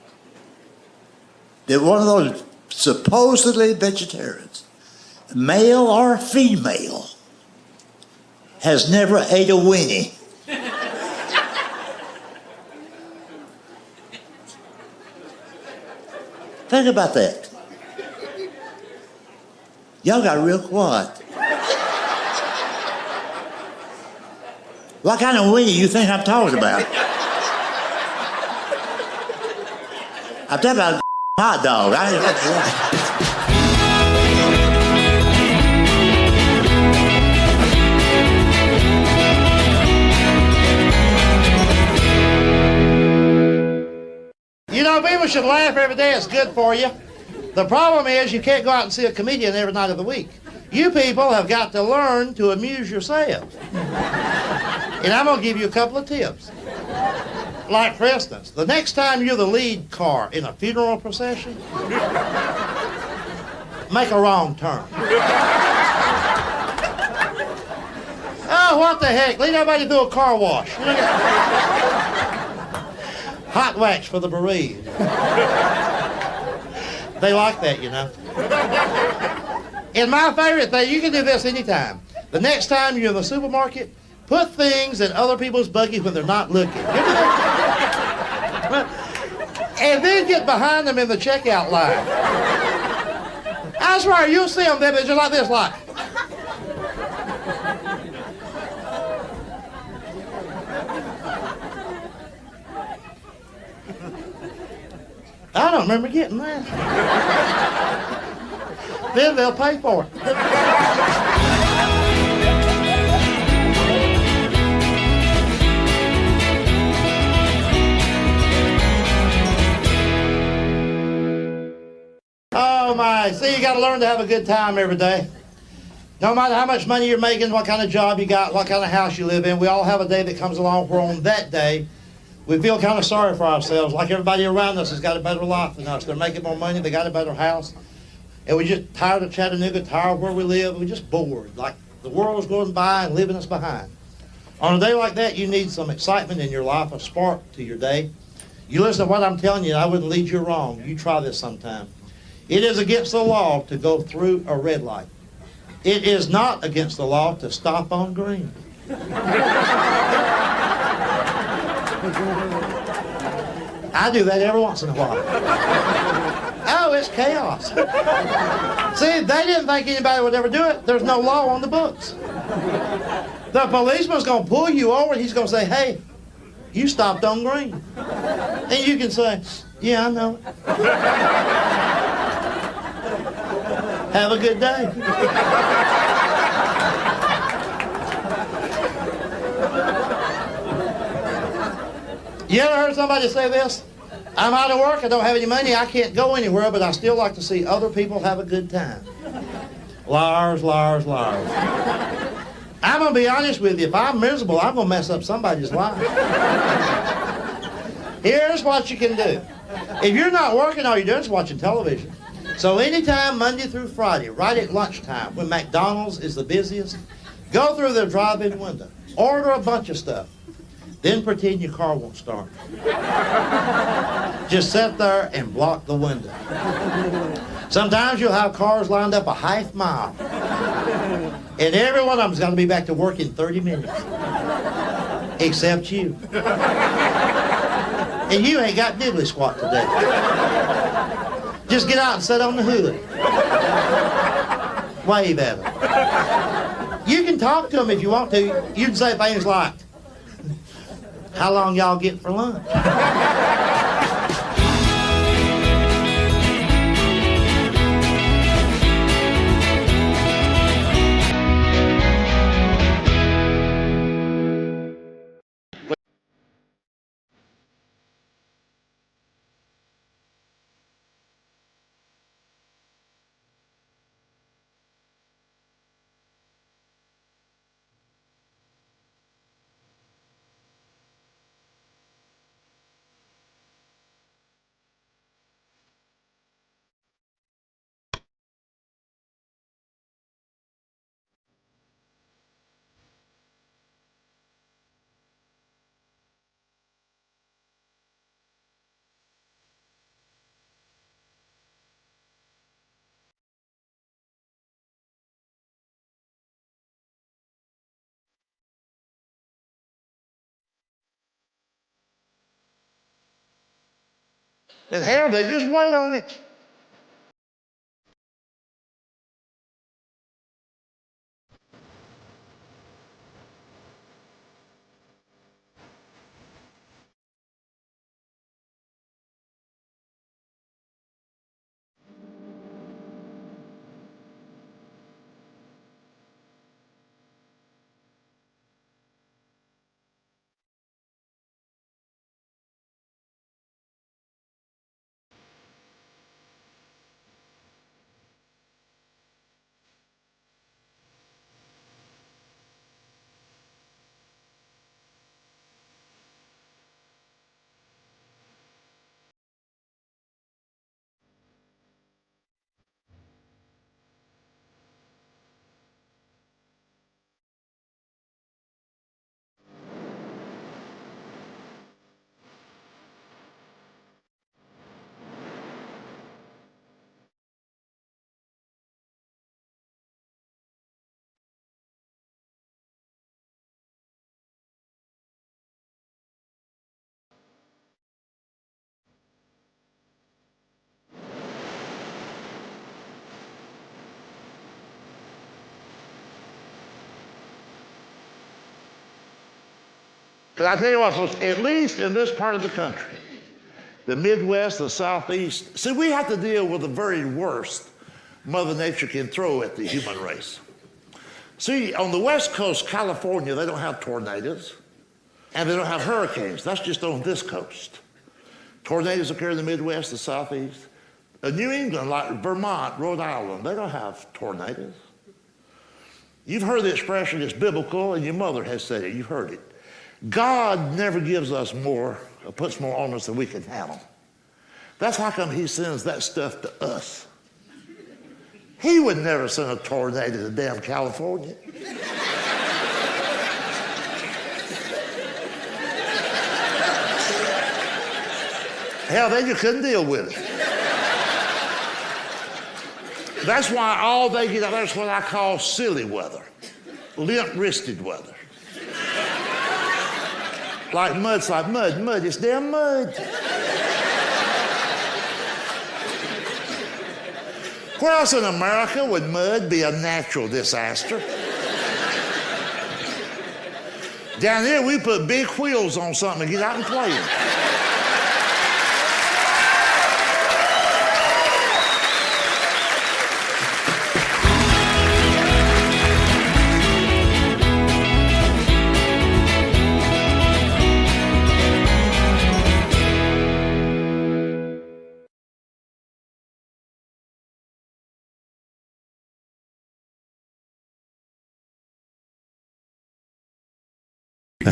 that one of those supposedly vegetarians, male or female, has never ate a weenie. Think about that. Y'all got real quiet. What kind of weenie you think I'm talking about? I'm talking about a hot dog. You know, people should laugh every day. It's good for you. The problem is you can't go out and see a comedian every night of the week. You people have got to learn to amuse yourselves. And I'm going to give you a couple of tips. Like, for instance, the next time you're the lead car in a funeral procession, make a wrong turn. Oh, what the heck? Lead everybody through a car wash. Hot wax for the bereaved. They like that, you know. And my favorite thing, you can do this anytime. The next time you're in the supermarket, put things in other people's buggies when they're not looking. And then get behind them in the checkout line. I swear, you'll see them, they're just like this, like. I don't remember getting that. Then they'll pay for it. Oh my, see, you got to learn to have a good time every day. No matter how much money you're making, what kind of job you got, what kind of house you live in, we all have a day that comes along where on that day, we feel kind of sorry for ourselves, like everybody around us has got a better life than us. They're making more money, they got a better house. And we're just tired of Chattanooga, tired of where we live, we're just bored, like the world's going by and leaving us behind. On a day like that, you need some excitement in your life, a spark to your day. You listen to what I'm telling you, I wouldn't lead you wrong. You try this sometime. It is against the law to go through a red light. It is not against the law to stop on green. I do that every once in a while. Oh, it's chaos. See, they didn't think anybody would ever do it. There's no law on the books. The policeman's going to pull you over and he's going to say, hey, you stopped on green. And you can say, yeah, I know it. Have a good day. You ever heard somebody say this? I'm out of work, I don't have any money, I can't go anywhere, but I still like to see other people have a good time. Liars, liars, liars. I'm going to be honest with you. If I'm miserable, I'm going to mess up somebody's life. Here's what you can do. If you're not working, all you're doing is watching television. So anytime, Monday through Friday, right at lunchtime, when McDonald's is the busiest, go through their drive-in window. Order a bunch of stuff. Then pretend your car won't start. Just sit there and block the window. Sometimes you'll have cars lined up a half mile. And every one of them's got to be back to work in 30 minutes. Except you. And you ain't got diddly squat today. Just get out and sit on the hood. Wave at them. You can talk to them if you want to. You can say things like, how long y'all get for lunch? And hell, they just wait on it. But I tell you what, folks, at least in this part of the country, the Midwest, the Southeast, see, we have to deal with the very worst Mother Nature can throw at the human race. See, on the West Coast, California, they don't have tornadoes, and they don't have hurricanes. That's just on this coast. Tornadoes occur in the Midwest, the Southeast. New England, like Vermont, Rhode Island, they don't have tornadoes. You've heard the expression, it's biblical, and your mother has said it. You've heard it. God never gives us more, or puts more on us than we can handle. That's how come he sends that stuff to us. He would never send a tornado to damn California. Hell, they just couldn't deal with it. That's why all they get out there is what I call silly weather, limp-wristed weather. Like mud's like mud, mud, it's damn mud. Where else in America would mud be a natural disaster? Down here, we put big wheels on something and get out and play.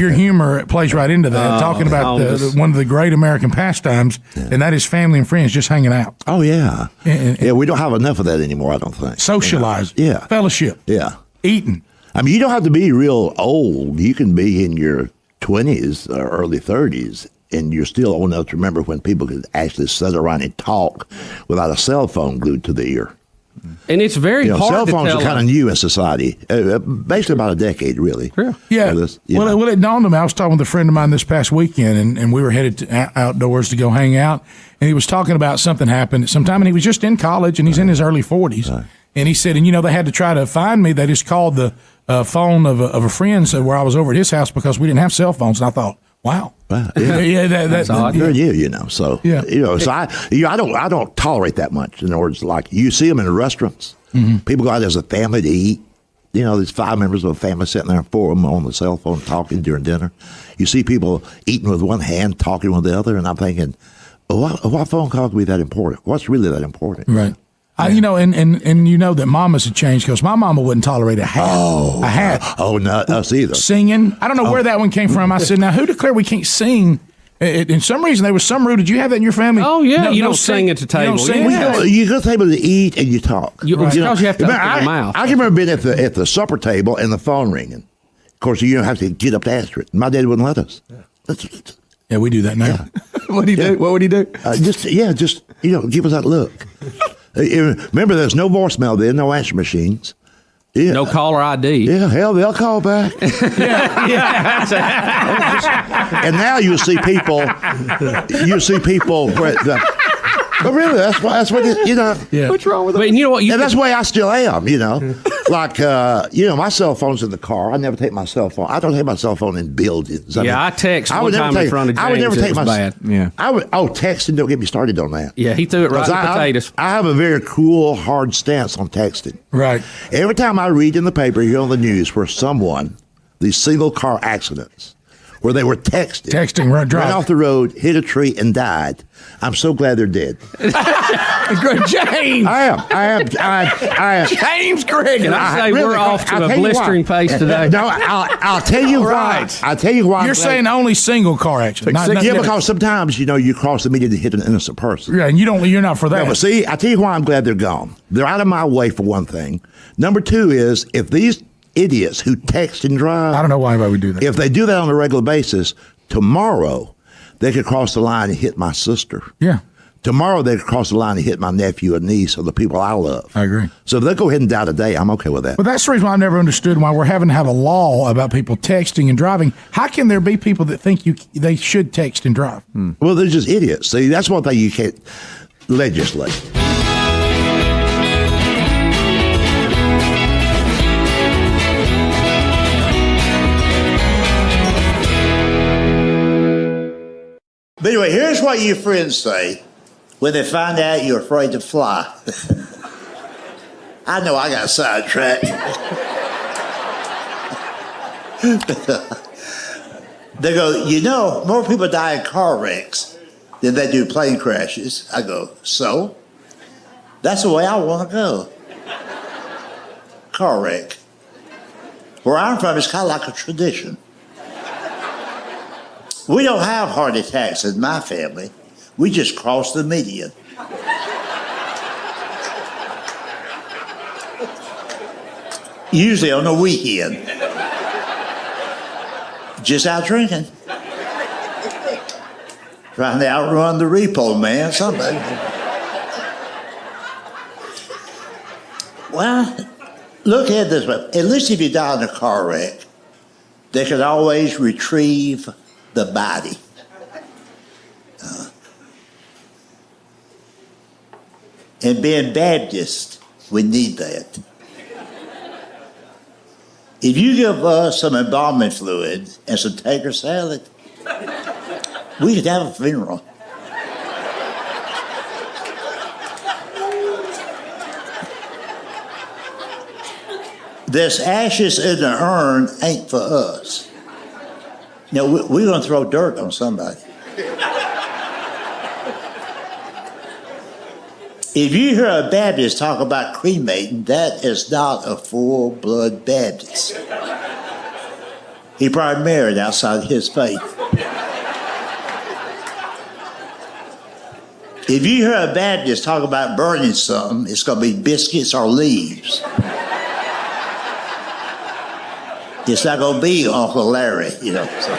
your humor plays right into that, talking about one of the great American pastimes, and that is family and friends just hanging out. Oh, yeah. And We don't have enough of that anymore, I don't think. Socialize. Yeah. Fellowship. Yeah. Eating. I mean, you don't have to be real old. You can be in your 20s or early 30s, and you're still old enough to remember when people could actually sit around and talk without a cell phone glued to the ear. And it's very hard cell to phones tell. are kind of new in society, basically about a decade, really. Yeah. Well, Well, it dawned on me. I was talking with a friend of mine this past weekend, and we were headed outdoors to go hang out. And he was talking about something happened at some time, and he was just in college, and he's in his early 40s. Right. And he said, and they had to try to find me. They just called the phone of a friend where I was over at his house because we didn't have cell phones. And I thought, wow. That's odd. Yeah. So yeah. So I don't tolerate that much. In other words, like you see them in restaurants. Mm-hmm. People go out as a family to eat. There's 5 members of a family sitting there, 4 of them on the cell phone talking during dinner. You see people eating with one hand, talking with the other, and I'm thinking, what phone call could be that important? What's really that important? Right. And that mamas had changed because my mama wouldn't tolerate a hat. Oh, a hat. Not us either. Singing. I don't know where that one came from. I said, now who declared we can't sing? In some reason, there was some rule. Did you have that in your family? Oh, yeah. No, you don't sing at the table. You don't sing You go to the table to eat and you talk. Because you have to open your mouth. I can remember being at the supper table and the phone ringing. Of course, you don't have to get up to answer it. My dad wouldn't let us. Yeah, we do that now. Yeah. What do you do? What would he do? Just give us that look. Remember, there's no voicemail then, no answer machines. Yeah. No caller ID. Yeah, hell, they'll call back. And now you see people where but really, that's what Yeah. What's wrong with it? But you know what? That's the way I still am, Like, my cell phone's in the car. I never take my cell phone. I don't take my cell phone in buildings. I text one time in front of James. I would never take my bad. Yeah. Texting, don't get me started on that. Yeah, he threw it right in the potatoes. I have a very cool, hard stance on texting. Right. Every time I read in the paper, hear on the news where these single car accidents, where they were texting, ran off the road, hit a tree, and died. I'm so glad they're dead. James. I am. James Gregory. Can I say we're off to a blistering pace today? No, I'll tell you why. I'll tell you why. You're saying only single car accidents. Because sometimes you cross the median to hit an innocent person. Yeah, and you're not for that. No, but see, I tell you why I'm glad they're gone. They're out of my way for one thing. Number two is if these idiots who text and drive, I don't know why we do that. If they do that on a regular basis, tomorrow they could cross the line and hit my sister. Yeah. Tomorrow they could cross the line and hit my nephew and niece or the people I love. I agree. So if they go ahead and die today, I'm okay with that. But that's the reason why I've never understood why we're having to have a law about people texting and driving. How can there be people that think they should text and drive? Well, they're just idiots. See, that's one thing you can't legislate. But anyway, here's what your friends say when they find out you're afraid to fly. I know I got sidetracked. They go, more people die in car wrecks than they do plane crashes. I go, so? That's the way I want to go. Car wreck. Where I'm from, it's kind of like a tradition. We don't have heart attacks in my family. We just cross the median. Usually on the weekend. Just out drinking. Trying to outrun the repo man, somebody. Well, look at it this way. At least if you die in a car wreck, they can always retrieve the body. And being Baptist, we need that. If you give us some embalming fluid and some tater salad, we could have a funeral. This ashes in the urn ain't for us. Now, we're going to throw dirt on somebody. If you hear a Baptist talk about cremating, that is not a full-blood Baptist. He probably married outside his faith. If you hear a Baptist talk about burning something, it's going to be biscuits or leaves. It's not going to be Uncle Larry, you know. So.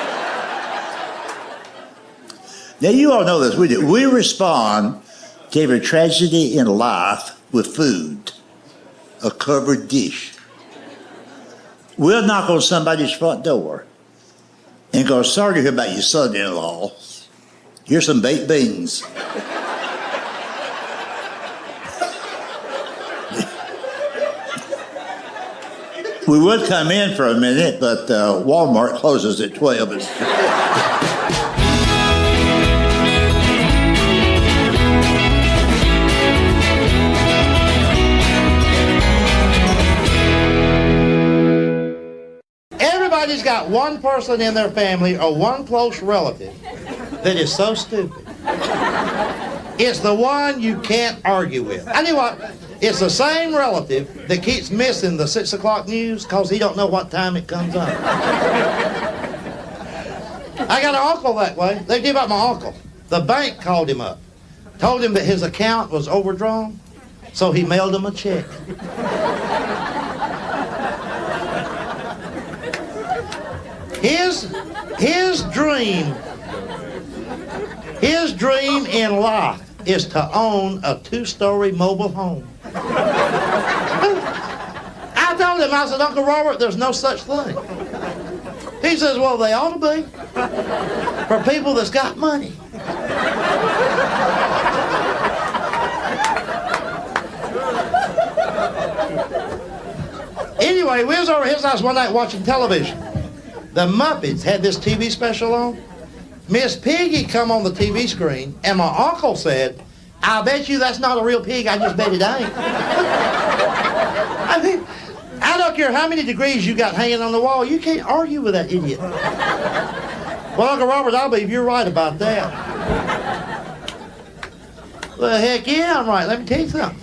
Now, you all know this. We do. We respond to every tragedy in life with food, a covered dish. We'll knock on somebody's front door and go, sorry to hear about your son-in-law. Here's some baked beans. We would come in for a minute, but Walmart closes at 12. Everybody's got one person in their family or one close relative that is so stupid. It's the one you can't argue with. I tell you what, it's the same relative that keeps missing the 6 o'clock news because he don't know what time it comes on. I got an uncle that way. They did about my uncle. The bank called him up, told him that his account was overdrawn, so he mailed him a check. His dream in life is to own a 2-story mobile home. I told him, I said, Uncle Robert, there's no such thing. He says, well, they ought to be for people that's got money. Anyway, we was over at his house one night watching television. The Muppets had this TV special on. Miss Piggy come on the TV screen, and my uncle said, I bet you that's not a real pig, I just bet it ain't. I mean, I don't care how many degrees you got hanging on the wall, you can't argue with that idiot. Well, Uncle Robert, I believe you're right about that. Well, heck yeah, I'm right. Let me tell you something.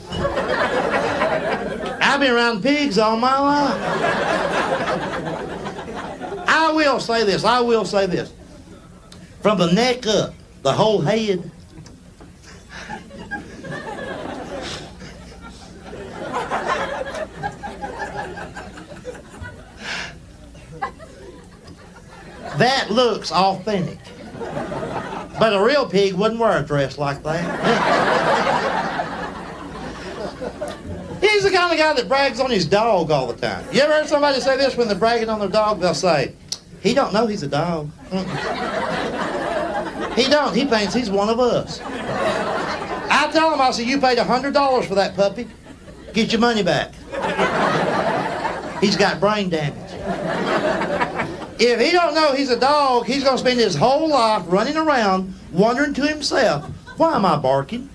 I've been around pigs all my life. I will say this. From the neck up, the whole head. That looks authentic. But a real pig wouldn't wear a dress like that. He's the kind of guy that brags on his dog all the time. You ever heard somebody say this when they're bragging on their dog? They'll say, he don't know he's a dog. He don't. He thinks he's one of us. I tell him, I say, you paid $100 for that puppy. Get your money back. He's got brain damage. If he don't know he's a dog, he's going to spend his whole life running around wondering to himself, why am I barking?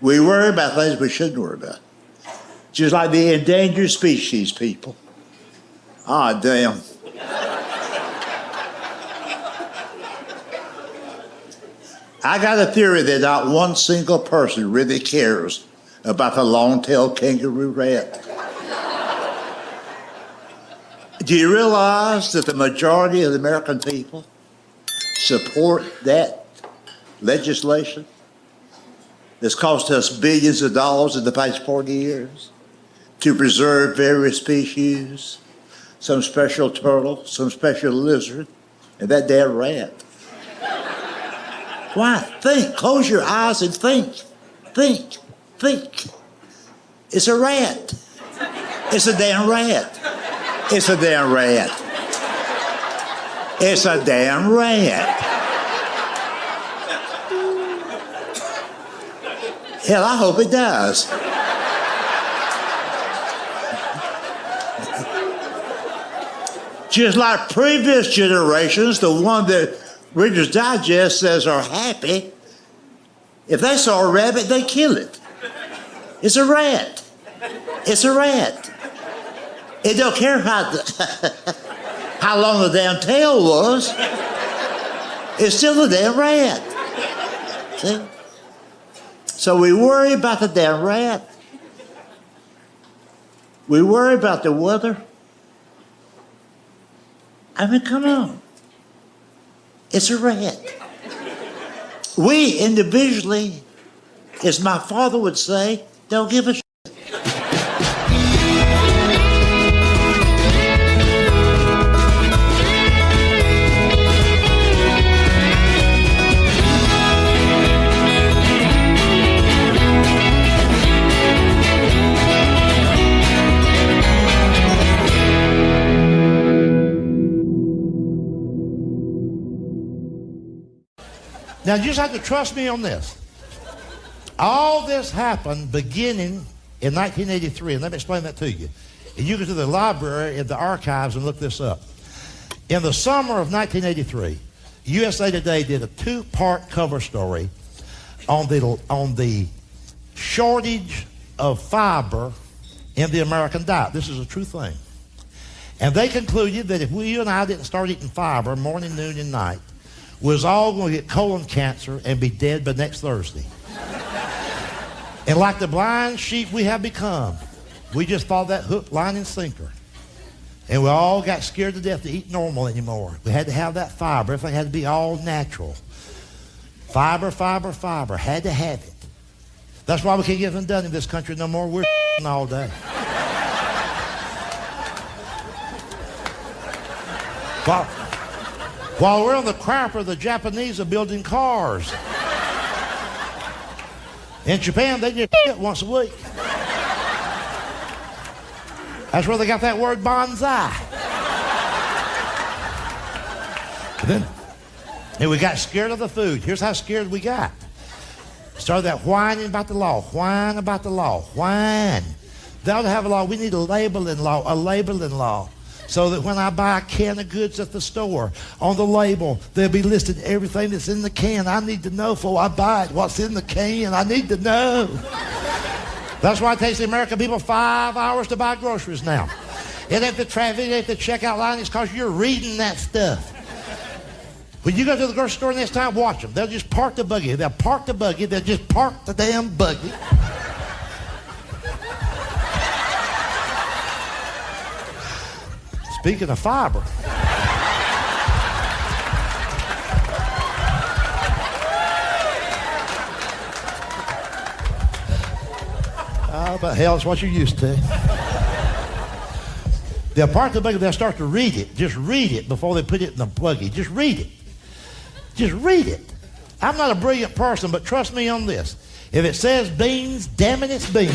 We worry about things we shouldn't worry about. Just like the endangered species people. Ah, damn. I got a theory that not one single person really cares about the long-tailed kangaroo rat. Do you realize that the majority of the American people support that legislation that's cost us billions of dollars in the past 40 years to preserve various species, some special turtle, some special lizard, and that damn rat? Why? Think. Close your eyes and think. Think. It's a rat. It's a damn rat. It's a damn rat. It's a damn rat. Hell, I hope it does. Just like previous generations, the one that Reader's Digest says are happy, if they saw a rabbit, they kill it. It's a rat. It's a rat. It don't care how long the damn tail was. It's still a damn rat. See? So we worry about the damn rat. We worry about the weather. I mean, come on. It's a rat. We individually, as my father would say, don't give a shit. Now, you just have to trust me on this. All this happened beginning in 1983, and let me explain that to you. And you go to the library and the archives and look this up. In the summer of 1983, USA Today did a 2-part cover story on the shortage of fiber in the American diet. This is a true thing. And they concluded that if you and I didn't start eating fiber morning, noon, and night, we was all going to get colon cancer and be dead by next Thursday. And like the blind sheep we have become, we just followed that hook, line, and sinker. And we all got scared to death to eat normal anymore. We had to have that fiber. Everything had to be all natural. Fiber, fiber, fiber. Had to have it. That's why we can't get anything done in this country no more. We're all day. While we're on the crapper, the Japanese are building cars. In Japan, they just shit once a week. That's where they got that word bonsai. And we got scared of the food. Here's how scared we got. Started that whining about the law, whine about the law, whine. They ought to have a law. We need a labeling law. So that when I buy a can of goods at the store, on the label, there'll be listed everything that's in the can. I need to know before I buy it what's in the can. I need to know. That's why it takes the American people 5 hours to buy groceries now. It ain't the traffic, it ain't the checkout line, it's because you're reading that stuff. When you go to the grocery store next time, watch them. They'll just park the buggy. They'll park the buggy. They'll just park the damn buggy. Speaking of fiber. Oh, but hell, it's what you're used to. They'll park the buggy, they'll start to read it. Just read it before they put it in the buggy. Just read it. Just read it. I'm not a brilliant person, but trust me on this. If it says beans, damn it, it's beans.